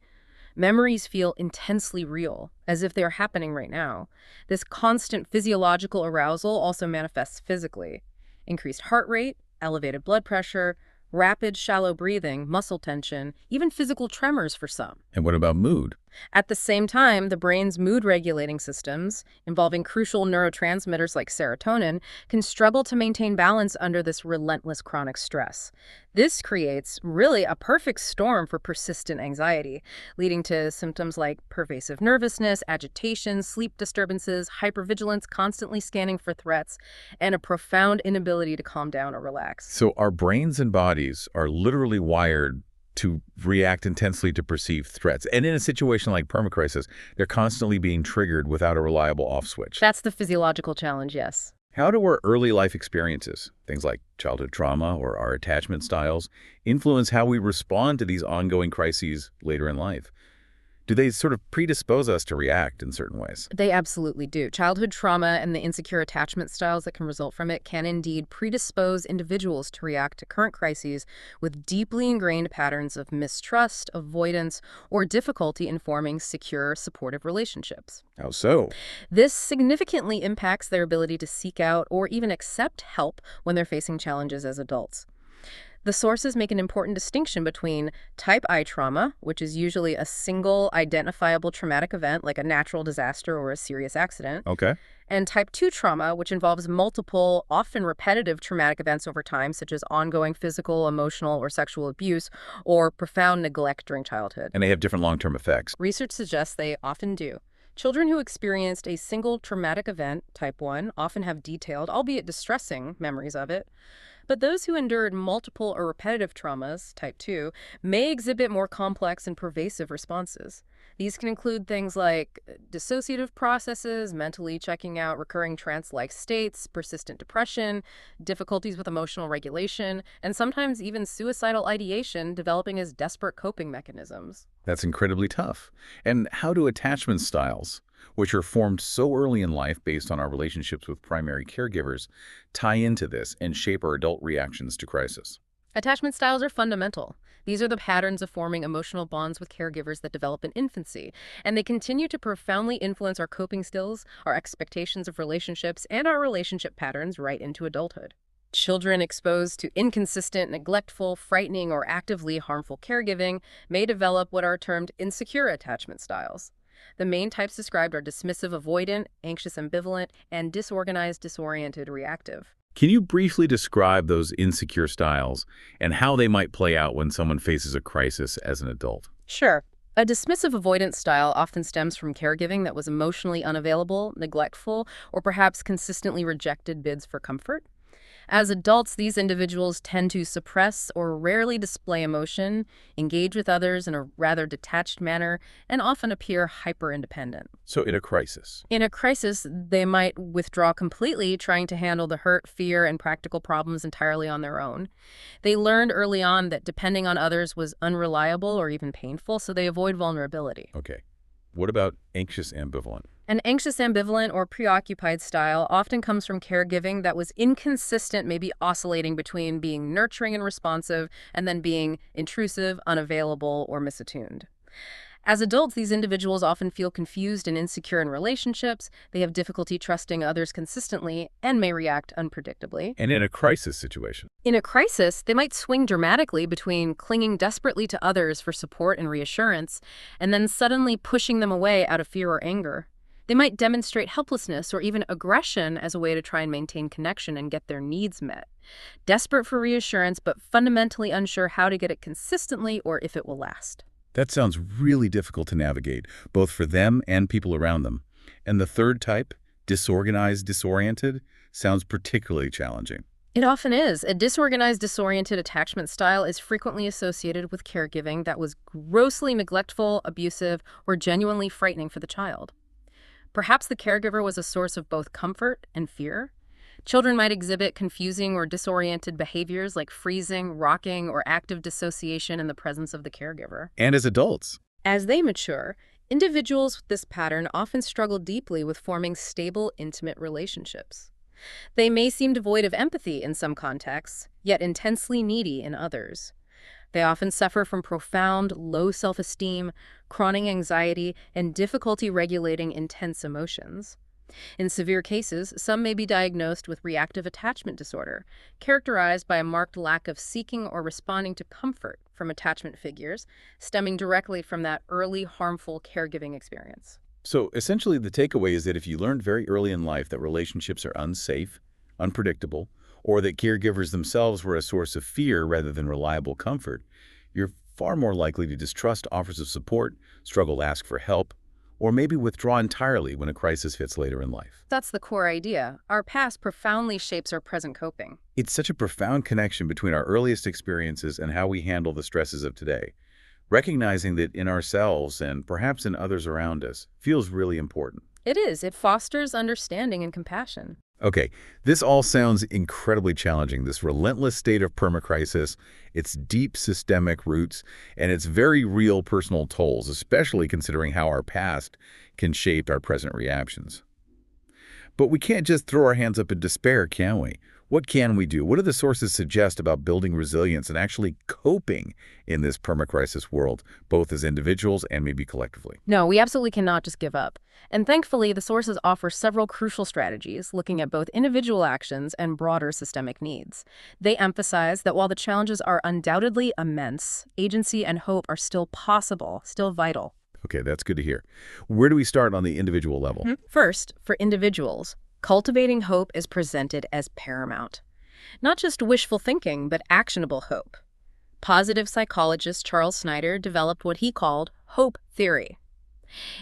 Memories feel intensely real, as if they are happening right now. This constant physiological arousal also manifests physically. Increased heart rate, elevated blood pressure, rapid, shallow breathing, muscle tension, even physical tremors for some. And what about mood? At the same time, the brain's mood-regulating systems, involving crucial neurotransmitters like serotonin, can struggle to maintain balance under this relentless chronic stress. This creates really a perfect storm for persistent anxiety, leading to symptoms like pervasive nervousness, agitation, sleep disturbances, hypervigilance, constantly scanning for threats, and a profound inability to calm down or relax. So our brains and bodies are literally wired to react intensely to perceived threats. And in a situation like permacrisis, they're constantly being triggered without a reliable off switch. That's the physiological challenge, yes. How do our early life experiences, things like childhood trauma or our attachment styles, influence how we respond to these ongoing crises later in life? Do they sort of predispose us to react in certain ways? They absolutely do. Childhood trauma and the insecure attachment styles that can result from it can indeed predispose individuals to react to current crises with deeply ingrained patterns of mistrust, avoidance, or difficulty in forming secure, supportive relationships. How so? This significantly impacts their ability to seek out or even accept help when they're facing challenges as adults. The sources make an important distinction between type I trauma, which is usually a single identifiable traumatic event like a natural disaster or a serious accident, Okay. and type 2 trauma, which involves multiple, often repetitive traumatic events over time, such as ongoing physical, emotional, or sexual abuse, or profound neglect during childhood. And they have different long-term effects. Research suggests they often do. Children who experienced a single traumatic event, type 1, often have detailed, albeit distressing, memories of it. But those who endured multiple or repetitive traumas, type 2, may exhibit more complex and pervasive responses. These can include things like dissociative processes, mentally checking out recurring trance-like states, persistent depression, difficulties with emotional regulation, and sometimes even suicidal ideation developing as desperate coping mechanisms. That's incredibly tough. And how do attachment styles, which are formed so early in life based on our relationships with primary caregivers, tie into this and shape our adult reactions to crisis? Attachment styles are fundamental. These are the patterns of forming emotional bonds with caregivers that develop in infancy, and they continue to profoundly influence our coping skills, our expectations of relationships, and our relationship patterns right into adulthood. Children exposed to inconsistent, neglectful, frightening, or actively harmful caregiving may develop what are termed insecure attachment styles. The main types described are dismissive avoidant, anxious ambivalent, and disorganized disoriented reactive. Can you briefly describe those insecure styles and how they might play out when someone faces a crisis as an adult? Sure. A dismissive avoidance style often stems from caregiving that was emotionally unavailable, neglectful, or perhaps consistently rejected bids for comfort. As adults, these individuals tend to suppress or rarely display emotion, engage with others in a rather detached manner, and often appear hyper-independent. So in a crisis. In a crisis, they might withdraw completely, trying to handle the hurt, fear, and practical problems entirely on their own. They learned early on that depending on others was unreliable or even painful, so they avoid vulnerability. Okay. What about anxious ambivalent? An anxious ambivalent or preoccupied style often comes from caregiving that was inconsistent, maybe oscillating between being nurturing and responsive and then being intrusive, unavailable, or misattuned. As adults, these individuals often feel confused and insecure in relationships, they have difficulty trusting others consistently, and may react unpredictably. And in a crisis situation. In a crisis, they might swing dramatically between clinging desperately to others for support and reassurance, and then suddenly pushing them away out of fear or anger. They might demonstrate helplessness or even aggression as a way to try and maintain connection and get their needs met. Desperate for reassurance, but fundamentally unsure how to get it consistently or if it will last. That sounds really difficult to navigate, both for them and people around them. And the third type, disorganized, disoriented, sounds particularly challenging. It often is. A disorganized, disoriented attachment style is frequently associated with caregiving that was grossly neglectful, abusive, or genuinely frightening for the child. Perhaps the caregiver was a source of both comfort and fear. Children might exhibit confusing or disoriented behaviors like freezing, rocking, or active dissociation in the presence of the caregiver. And as adults. As they mature, individuals with this pattern often struggle deeply with forming stable, intimate relationships. They may seem devoid of empathy in some contexts, yet intensely needy in others. They often suffer from profound, low self-esteem, chronic anxiety, and difficulty regulating intense emotions. In severe cases, some may be diagnosed with reactive attachment disorder, characterized by a marked lack of seeking or responding to comfort from attachment figures, stemming directly from that early harmful caregiving experience. So essentially, the takeaway is that if you learned very early in life that relationships are unsafe, unpredictable, or that caregivers themselves were a source of fear rather than reliable comfort, you're far more likely to distrust offers of support, struggle to ask for help, or maybe withdraw entirely when a crisis hits later in life. That's the core idea. Our past profoundly shapes our present coping. It's such a profound connection between our earliest experiences and how we handle the stresses of today. Recognizing that in ourselves and perhaps in others around us feels really important. It is. It fosters understanding and compassion. Okay, this all sounds incredibly challenging, this relentless state of permacrisis, its deep systemic roots, and its very real personal tolls, especially considering how our past can shape our present reactions. But we can't just throw our hands up in despair, can we? What can we do? What do the sources suggest about building resilience and actually coping in this permacrisis world, both as individuals and maybe collectively? No, we absolutely cannot just give up. And thankfully, the sources offer several crucial strategies looking at both individual actions and broader systemic needs. They emphasize that while the challenges are undoubtedly immense, agency and hope are still possible, still vital. Okay, that's good to hear. Where do we start on the individual level? First, for individuals, cultivating hope is presented as paramount. Not just wishful thinking, but actionable hope. Positive psychologist Charles Snyder developed what he called hope theory.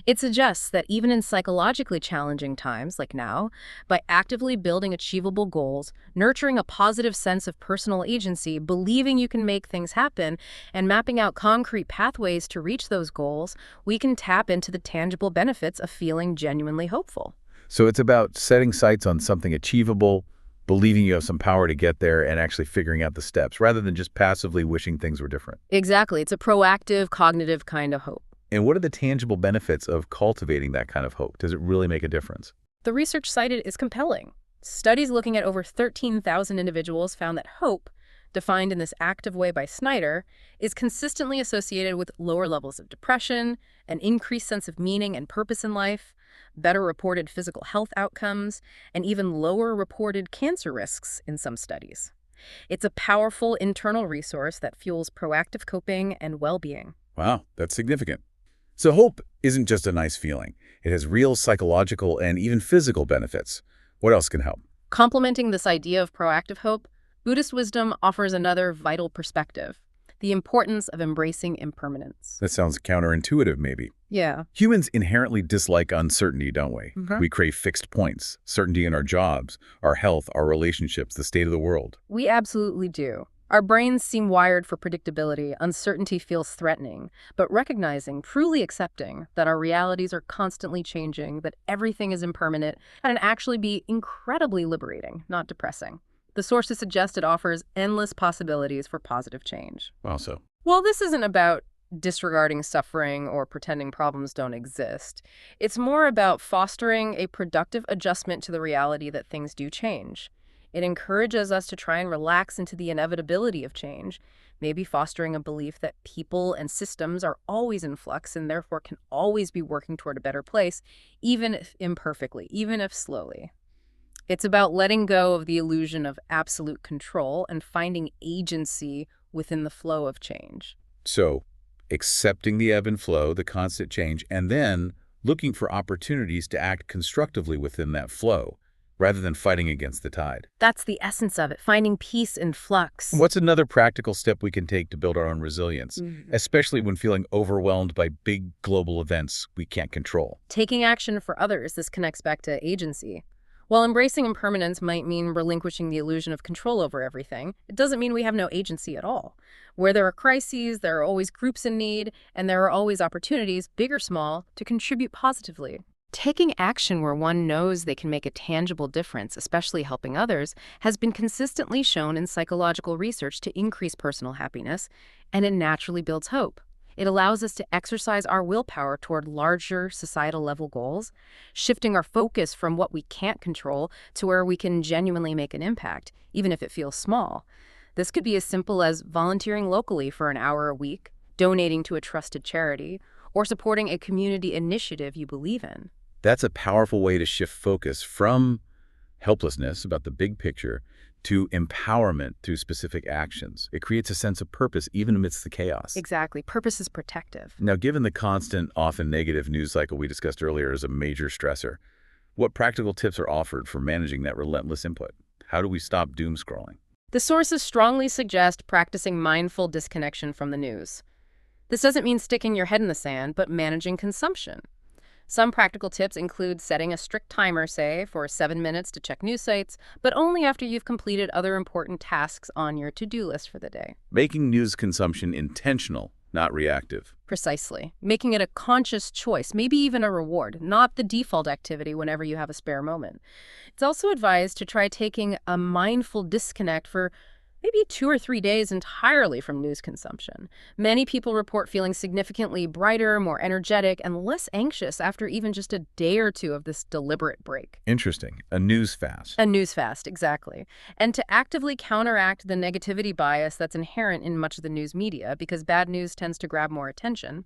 It suggests that even in psychologically challenging times like now, by actively building achievable goals, nurturing a positive sense of personal agency, believing you can make things happen, and mapping out concrete pathways to reach those goals, we can tap into the tangible benefits of feeling genuinely hopeful. So it's about setting sights on something achievable, believing you have some power to get there, and actually figuring out the steps, rather than just passively wishing things were different. Exactly. It's a proactive, cognitive kind of hope. And what are the tangible benefits of cultivating that kind of hope? Does it really make a difference? The research cited is compelling. Studies looking at over 13,000 individuals found that hope, defined in this active way by Snyder, is consistently associated with lower levels of depression, an increased sense of meaning and purpose in life, better reported physical health outcomes, and even lower reported cancer risks in some studies. It's a powerful internal resource that fuels proactive coping and well-being. Wow, that's significant. So hope isn't just a nice feeling. It has real psychological and even physical benefits. What else can help? Complementing this idea of proactive hope, Buddhist wisdom offers another vital perspective: the importance of embracing impermanence. That sounds counterintuitive, maybe. Yeah. Humans inherently dislike uncertainty, don't we? We crave fixed points, certainty in our jobs, our health, our relationships, the state of the world. We absolutely do. Our brains seem wired for predictability. Uncertainty feels threatening. But recognizing, truly accepting, that our realities are constantly changing, that everything is impermanent, can actually be incredibly liberating, not depressing. The sources suggest it offers endless possibilities for positive change. Wow, so. Well, this isn't about disregarding suffering or pretending problems don't exist. It's more about fostering a productive adjustment to the reality that things do change. It encourages us to try and relax into the inevitability of change, maybe fostering a belief that people and systems are always in flux and therefore can always be working toward a better place, even if imperfectly, even if slowly. It's about letting go of the illusion of absolute control and finding agency within the flow of change. So, accepting the ebb and flow, the constant change, and then looking for opportunities to act constructively within that flow, rather than fighting against the tide. That's the essence of it, finding peace in flux. What's another practical step we can take to build our own resilience, especially when feeling overwhelmed by big global events we can't control? Taking action for others. This connects back to agency. While embracing impermanence might mean relinquishing the illusion of control over everything, it doesn't mean we have no agency at all. Where there are crises, there are always groups in need, and there are always opportunities, big or small, to contribute positively. Taking action where one knows they can make a tangible difference, especially helping others, has been consistently shown in psychological research to increase personal happiness, and it naturally builds hope. It allows us to exercise our willpower toward larger societal-level goals, shifting our focus from what we can't control to where we can genuinely make an impact, even if it feels small. This could be as simple as volunteering locally for an hour a week, donating to a trusted charity, or supporting a community initiative you believe in. That's a powerful way to shift focus from helplessness about the big picture to empowerment through specific actions. It creates a sense of purpose even amidst the chaos. Exactly. Purpose is protective. Now, given the constant, often negative news cycle we discussed earlier is a major stressor, what practical tips are offered for managing that relentless input? How do we stop doom scrolling? The sources strongly suggest practicing mindful disconnection from the news. This doesn't mean sticking your head in the sand, but managing consumption. Some practical tips include setting a strict timer, say, for 7 minutes to check news sites, but only after you've completed other important tasks on your to-do list for the day. Making news consumption intentional, not reactive. Precisely. Making it a conscious choice, maybe even a reward, not the default activity whenever you have a spare moment. It's also advised to try taking a mindful disconnect for maybe 2 or 3 days entirely from news consumption. Many people report feeling significantly brighter, more energetic, and less anxious after even just a day or two of this deliberate break. Interesting. A news fast. A news fast, exactly. And to actively counteract the negativity bias that's inherent in much of the news media, because bad news tends to grab more attention,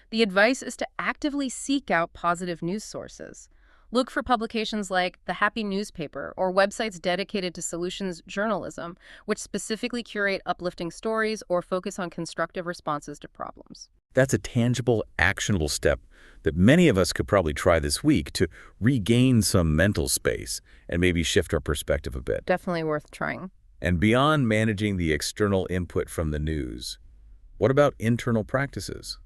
the advice is to actively seek out positive news sources. Look for publications like The Happy Newspaper or websites dedicated to solutions journalism, which specifically curate uplifting stories or focus on constructive responses to problems. That's a tangible, actionable step that many of us could probably try this week to regain some mental space and maybe shift our perspective a bit. Definitely worth trying. And beyond managing the external input from the news, what about internal practices?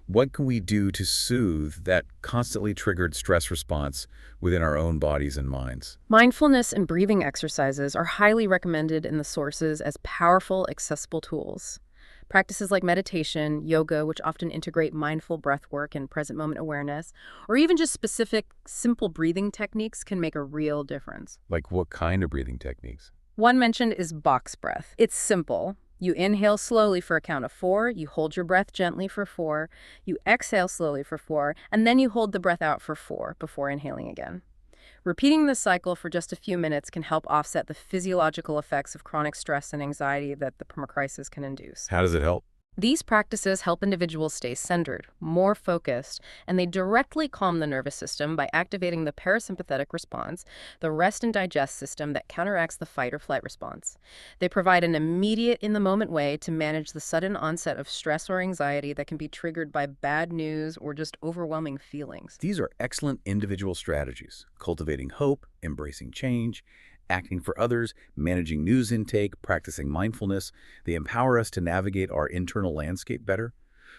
What can we do to soothe that constantly triggered stress response within our own bodies and minds? Mindfulness and breathing exercises are highly recommended in the sources as powerful, accessible tools. Practices like meditation, yoga, which often integrate mindful breath work and present moment awareness, or even just specific, simple breathing techniques can make a real difference. Like what kind of breathing techniques? One mentioned is box breath. It's simple. You inhale slowly for a count of 4, you hold your breath gently for 4, you exhale slowly for 4, and then you hold the breath out for 4 before inhaling again. Repeating this cycle for just a few minutes can help offset the physiological effects of chronic stress and anxiety that the permacrisis can induce. How does it help? These practices help individuals stay centered, more focused, and they directly calm the nervous system by activating the parasympathetic response, the rest and digest system that counteracts the fight or flight response. They provide an immediate, in-the-moment way to manage the sudden onset of stress or anxiety that can be triggered by bad news or just overwhelming feelings. These are excellent individual strategies: cultivating hope, embracing change, acting for others, managing news intake, practicing mindfulness. They empower us to navigate our internal landscape better.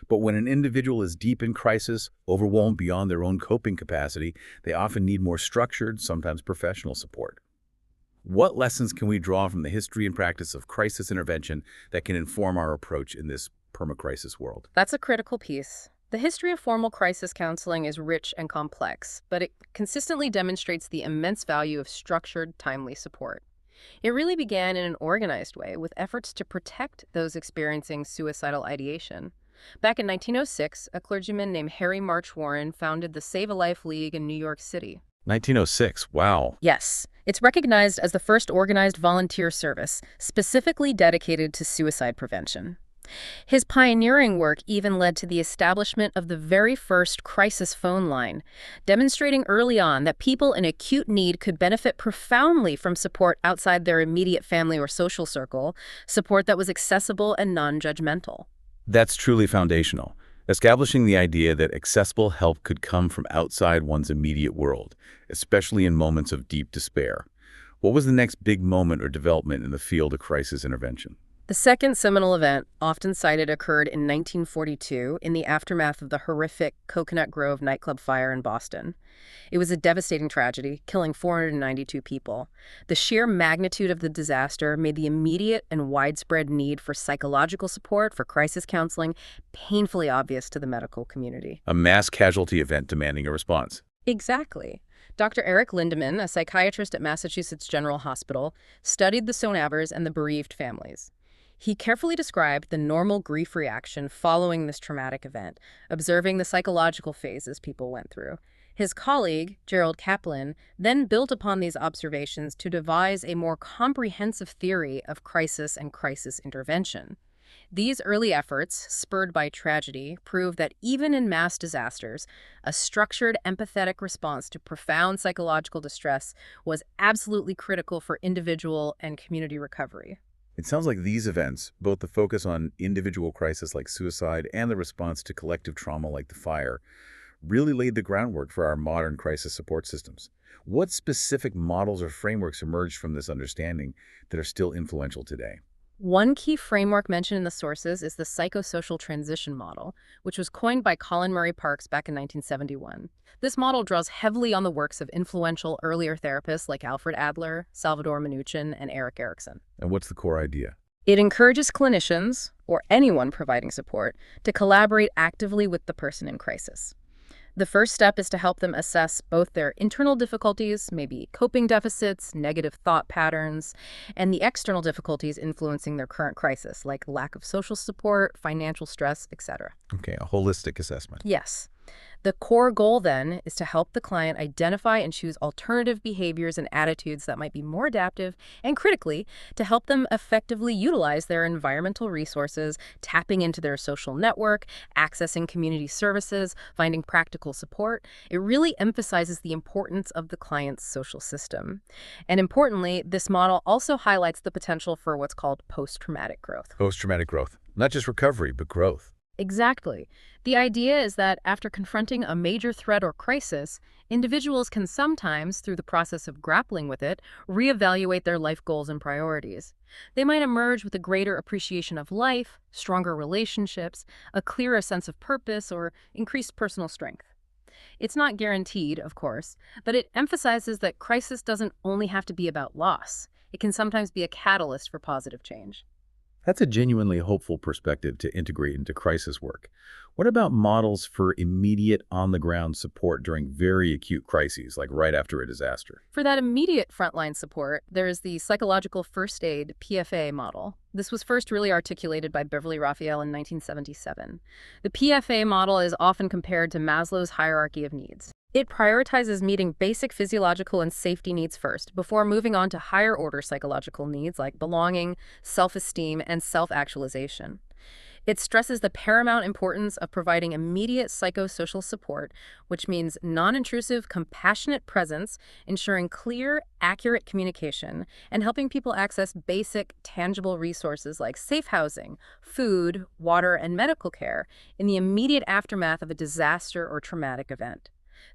But when an individual is deep in crisis, overwhelmed beyond their own coping capacity, they often need more structured, sometimes professional support. What lessons can we draw from the history and practice of crisis intervention that can inform our approach in this permacrisis world? That's a critical piece. The history of formal crisis counseling is rich and complex, but it consistently demonstrates the immense value of structured, timely support. It really began in an organized way with efforts to protect those experiencing suicidal ideation. Back in 1906, a clergyman named Harry March Warren founded the Save a Life League in New York City. 1906, wow. Yes, it's recognized as the first organized volunteer service specifically dedicated to suicide prevention. His pioneering work even led to the establishment of the very first crisis phone line, demonstrating early on that people in acute need could benefit profoundly from support outside their immediate family or social circle, support that was accessible and non-judgmental. That's truly foundational, establishing the idea that accessible help could come from outside one's immediate world, especially in moments of deep despair. What was the next big moment or development in the field of crisis intervention? The second seminal event, often cited, occurred in 1942 in the aftermath of the horrific Coconut Grove nightclub fire in Boston. It was a devastating tragedy, killing 492 people. The sheer magnitude of the disaster made the immediate and widespread need for psychological support for crisis counseling painfully obvious to the medical community. A mass casualty event demanding a response. Exactly. Dr. Eric Lindemann, a psychiatrist at Massachusetts General Hospital, studied the survivors and the bereaved families. He carefully described the normal grief reaction following this traumatic event, observing the psychological phases people went through. His colleague, Gerald Kaplan, then built upon these observations to devise a more comprehensive theory of crisis and crisis intervention. These early efforts, spurred by tragedy, prove that even in mass disasters, a structured, empathetic response to profound psychological distress was absolutely critical for individual and community recovery. It sounds like these events, both the focus on individual crisis like suicide and the response to collective trauma like the fire, really laid the groundwork for our modern crisis support systems. What specific models or frameworks emerged from this understanding that are still influential today? One key framework mentioned in the sources is the psychosocial transition model, which was coined by Colin Murray Parks back in 1971. This model draws heavily on the works of influential earlier therapists like Alfred Adler, Salvador Minuchin, and Eric Erikson. And what's the core idea? It encourages clinicians, or anyone providing support, to collaborate actively with the person in crisis. The first step is to help them assess both their internal difficulties, maybe coping deficits, negative thought patterns, and the external difficulties influencing their current crisis, like lack of social support, financial stress, etc. Okay, a holistic assessment. Yes. The core goal, then, is to help the client identify and choose alternative behaviors and attitudes that might be more adaptive, and critically, to help them effectively utilize their environmental resources, tapping into their social network, accessing community services, finding practical support. It really emphasizes the importance of the client's social system. And importantly, this model also highlights the potential for what's called post-traumatic growth. Post-traumatic growth. Not just recovery, but growth. Exactly. The idea is that after confronting a major threat or crisis, individuals can sometimes, through the process of grappling with it, reevaluate their life goals and priorities. They might emerge with a greater appreciation of life, stronger relationships, a clearer sense of purpose, or increased personal strength. It's not guaranteed, of course, but it emphasizes that crisis doesn't only have to be about loss. It can sometimes be a catalyst for positive change. That's a genuinely hopeful perspective to integrate into crisis work. What about models for immediate on-the-ground support during very acute crises, like right after a disaster? For that immediate frontline support, there is the psychological first aid PFA model. This was first really articulated by Beverly Raphael in 1977. The PFA model is often compared to Maslow's hierarchy of needs. It prioritizes meeting basic physiological and safety needs first, before moving on to higher-order psychological needs like belonging, self-esteem, and self-actualization. It stresses the paramount importance of providing immediate psychosocial support, which means non-intrusive, compassionate presence, ensuring clear, accurate communication, and helping people access basic, tangible resources like safe housing, food, water, and medical care in the immediate aftermath of a disaster or traumatic event.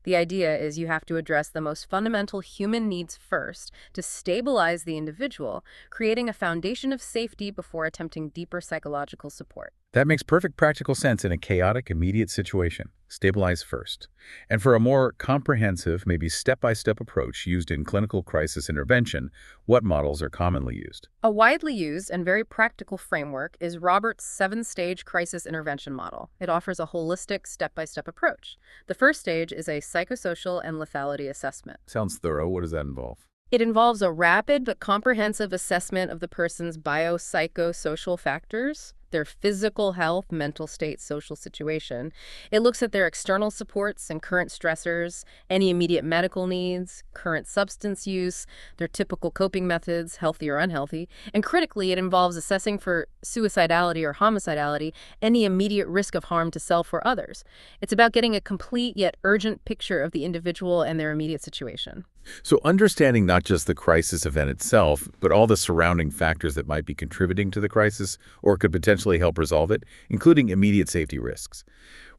The idea is you have to address the most fundamental human needs first to stabilize the individual, creating a foundation of safety before attempting deeper psychological support. That makes perfect practical sense in a chaotic, immediate situation. Stabilize first. And for a more comprehensive, maybe step-by-step approach used in clinical crisis intervention, what models are commonly used? A widely used and very practical framework is Robert's 7-stage crisis intervention model. It offers a holistic, step-by-step approach. The first stage is a psychosocial and lethality assessment. Sounds thorough. What does that involve? It involves a rapid but comprehensive assessment of the person's biopsychosocial factors, their physical health, mental state, social situation. It looks at their external supports and current stressors, any immediate medical needs, current substance use, their typical coping methods, healthy or unhealthy. And critically, it involves assessing for suicidality or homicidality, any immediate risk of harm to self or others. It's about getting a complete yet urgent picture of the individual and their immediate situation. So understanding not just the crisis event itself, but all the surrounding factors that might be contributing to the crisis or could potentially help resolve it, including immediate safety risks.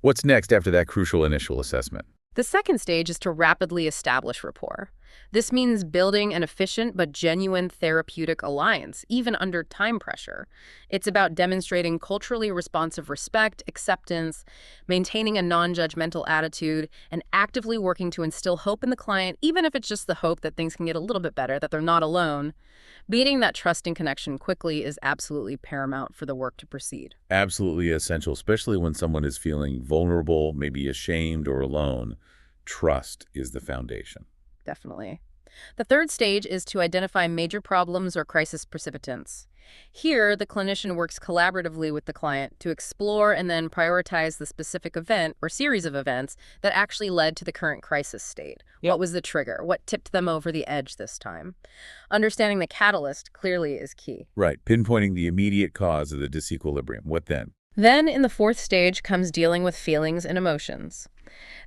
What's next after that crucial initial assessment? The second stage is to rapidly establish rapport. This means building an efficient but genuine therapeutic alliance, even under time pressure. It's about demonstrating culturally responsive respect, acceptance, maintaining a non-judgmental attitude, and actively working to instill hope in the client, even if it's just the hope that things can get a little bit better, that they're not alone. Building that trusting connection quickly is absolutely paramount for the work to proceed. Absolutely essential, especially when someone is feeling vulnerable, maybe ashamed or alone. Trust is the foundation. Definitely. The third stage is to identify major problems or crisis precipitants. Here, the clinician works collaboratively with the client to explore and then prioritize the specific event or series of events that actually led to the current crisis state. Yep. What was the trigger? What tipped them over the edge this time? Understanding the catalyst clearly is key. Right, pinpointing the immediate cause of the disequilibrium. What then? Then, in the fourth stage, comes dealing with feelings and emotions.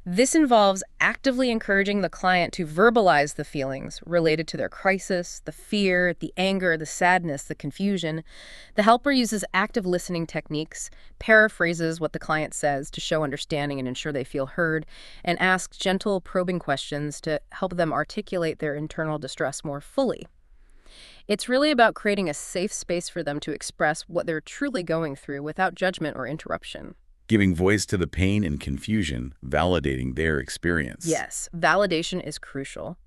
This involves actively encouraging the client to verbalize the feelings related to their crisis, the fear, the anger, the sadness, the confusion. The helper uses active listening techniques, paraphrases what the client says to show understanding and ensure they feel heard, and asks gentle, probing questions to help them articulate their internal distress more fully. It's really about creating a safe space for them to express what they're truly going through without judgment or interruption. Giving voice to the pain and confusion, validating their experience. Yes, validation is crucial.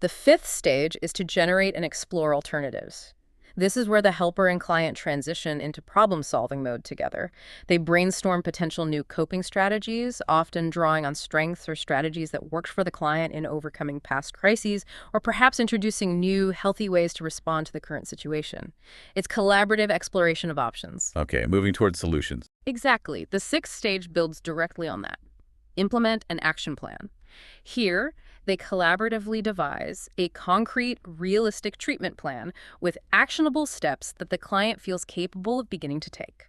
The fifth stage is to generate and explore alternatives. This is where the helper and client transition into problem-solving mode together. They brainstorm potential new coping strategies, often drawing on strengths or strategies that worked for the client in overcoming past crises, or perhaps introducing new, healthy ways to respond to the current situation. It's collaborative exploration of options. Okay, moving towards solutions. Exactly. The sixth stage builds directly on that. Implement an action plan. Here, they collaboratively devise a concrete, realistic treatment plan with actionable steps that the client feels capable of beginning to take.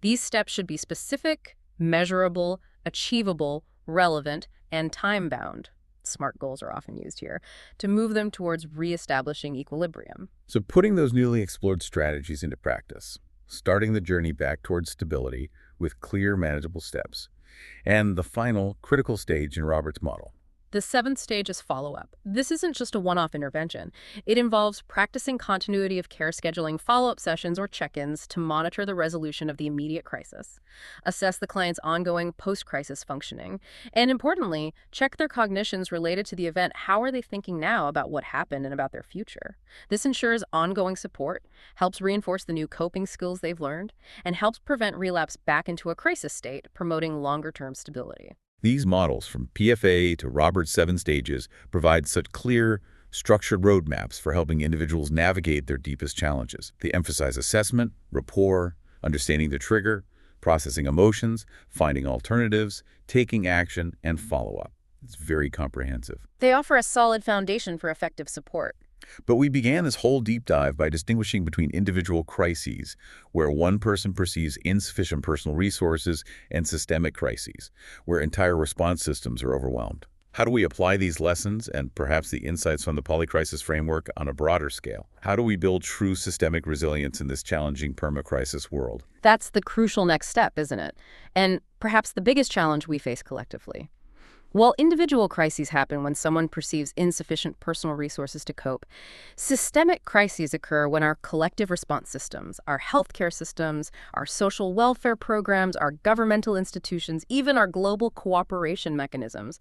These steps should be specific, measurable, achievable, relevant, and time-bound. SMART goals are often used here to move them towards reestablishing equilibrium. So putting those newly explored strategies into practice, starting the journey back towards stability with clear, manageable steps, and the final critical stage in Robert's model. The seventh stage is follow-up. This isn't just a one-off intervention. It involves practicing continuity of care scheduling follow-up sessions or check-ins to monitor the resolution of the immediate crisis, assess the client's ongoing post-crisis functioning, and importantly, check their cognitions related to the event. How are they thinking now about what happened and about their future? This ensures ongoing support, helps reinforce the new coping skills they've learned, and helps prevent relapse back into a crisis state, promoting longer-term stability. These models, from PFA to Robert's 7 stages, provide such clear, structured roadmaps for helping individuals navigate their deepest challenges. They emphasize assessment, rapport, understanding the trigger, processing emotions, finding alternatives, taking action, and follow-up. It's very comprehensive. They offer a solid foundation for effective support. But we began this whole deep dive by distinguishing between individual crises, where one person perceives insufficient personal resources, and systemic crises, where entire response systems are overwhelmed. How do we apply these lessons and perhaps the insights from the polycrisis framework on a broader scale? How do we build true systemic resilience in this challenging permacrisis world? That's the crucial next step, isn't it? And perhaps the biggest challenge we face collectively. While individual crises happen when someone perceives insufficient personal resources to cope, systemic crises occur when our collective response systems, our healthcare systems, our social welfare programs, our governmental institutions, even our global cooperation mechanisms,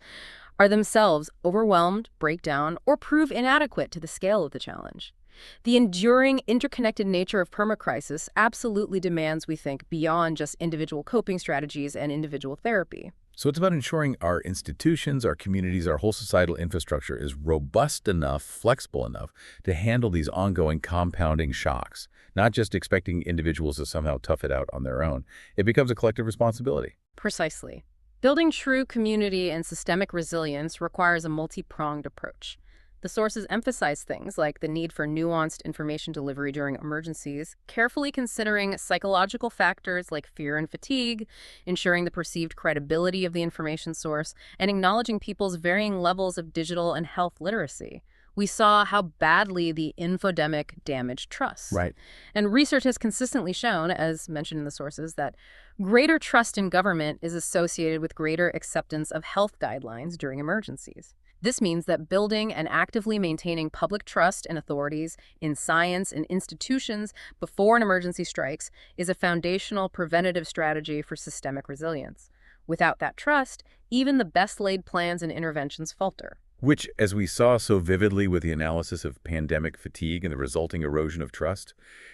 are themselves overwhelmed, break down, or prove inadequate to the scale of the challenge. The enduring, interconnected nature of permacrisis absolutely demands we think beyond just individual coping strategies and individual therapy. So it's about ensuring our institutions, our communities, our whole societal infrastructure is robust enough, flexible enough to handle these ongoing compounding shocks, not just expecting individuals to somehow tough it out on their own. It becomes a collective responsibility. Precisely. Building true community and systemic resilience requires a multi-pronged approach. The sources emphasize things like the need for nuanced information delivery during emergencies, carefully considering psychological factors like fear and fatigue, ensuring the perceived credibility of the information source, and acknowledging people's varying levels of digital and health literacy. We saw how badly the infodemic damaged trust. Right. And research has consistently shown, as mentioned in the sources, that greater trust in government is associated with greater acceptance of health guidelines during emergencies. This means that building and actively maintaining public trust in authorities, in science, and institutions before an emergency strikes is a foundational preventative strategy for systemic resilience. Without that trust, even the best-laid plans and interventions falter. Which, as we saw so vividly with the analysis of pandemic fatigue and the resulting erosion of trust,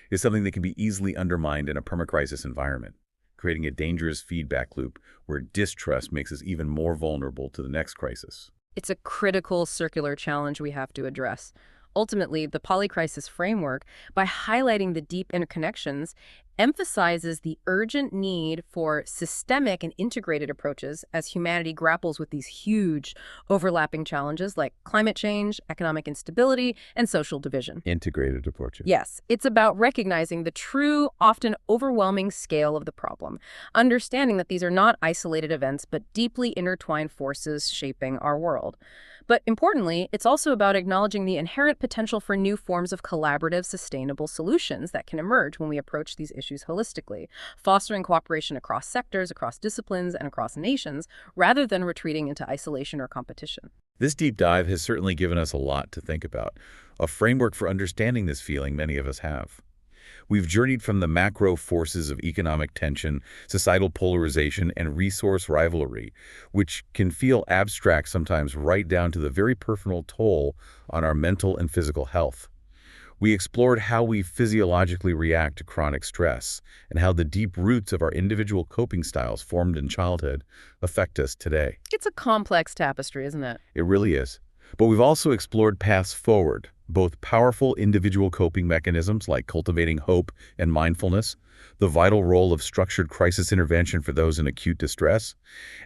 is something that can be easily undermined in a permacrisis environment, creating a dangerous feedback loop where distrust makes us even more vulnerable to the next crisis. It's a critical circular challenge we have to address. Ultimately, the polycrisis framework, by highlighting the deep interconnections, emphasizes the urgent need for systemic and integrated approaches as humanity grapples with these huge overlapping challenges like climate change, economic instability, and social division. Integrated approaches. Yes, it's about recognizing the true, often overwhelming scale of the problem, understanding that these are not isolated events, but deeply intertwined forces shaping our world. But importantly, it's also about acknowledging the inherent potential for new forms of collaborative, sustainable solutions that can emerge when we approach these issues holistically, fostering cooperation across sectors, across disciplines, and across nations, rather than retreating into isolation or competition. This deep dive has certainly given us a lot to think about, a framework for understanding this feeling many of us have. We've journeyed from the macro forces of economic tension, societal polarization, and resource rivalry, which can feel abstract sometimes, right down to the very personal toll on our mental and physical health. We explored how we physiologically react to chronic stress and how the deep roots of our individual coping styles formed in childhood affect us today. It's a complex tapestry, isn't it? It really is. But we've also explored paths forward, both powerful individual coping mechanisms like cultivating hope and mindfulness, the vital role of structured crisis intervention for those in acute distress,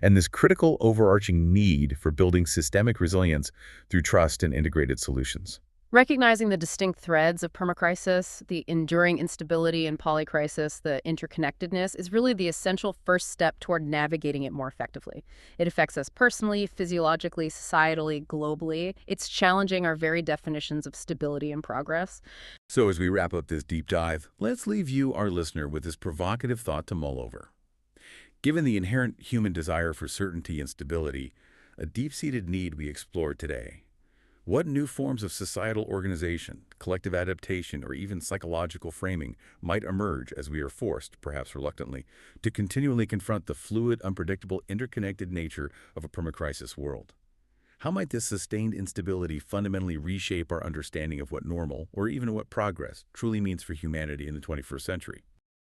and this critical overarching need for building systemic resilience through trust and integrated solutions. Recognizing the distinct threads of permacrisis, the enduring instability in polycrisis, the interconnectedness, is really the essential first step toward navigating it more effectively. It affects us personally, physiologically, societally, globally. It's challenging our very definitions of stability and progress. So as we wrap up this deep dive, let's leave you, our listener, with this provocative thought to mull over. Given the inherent human desire for certainty and stability, a deep-seated need we explored today, what new forms of societal organization, collective adaptation, or even psychological framing might emerge as we are forced, perhaps reluctantly, to continually confront the fluid, unpredictable, interconnected nature of a permacrisis world? How might this sustained instability fundamentally reshape our understanding of what normal, or even what progress, truly means for humanity in the 21st century?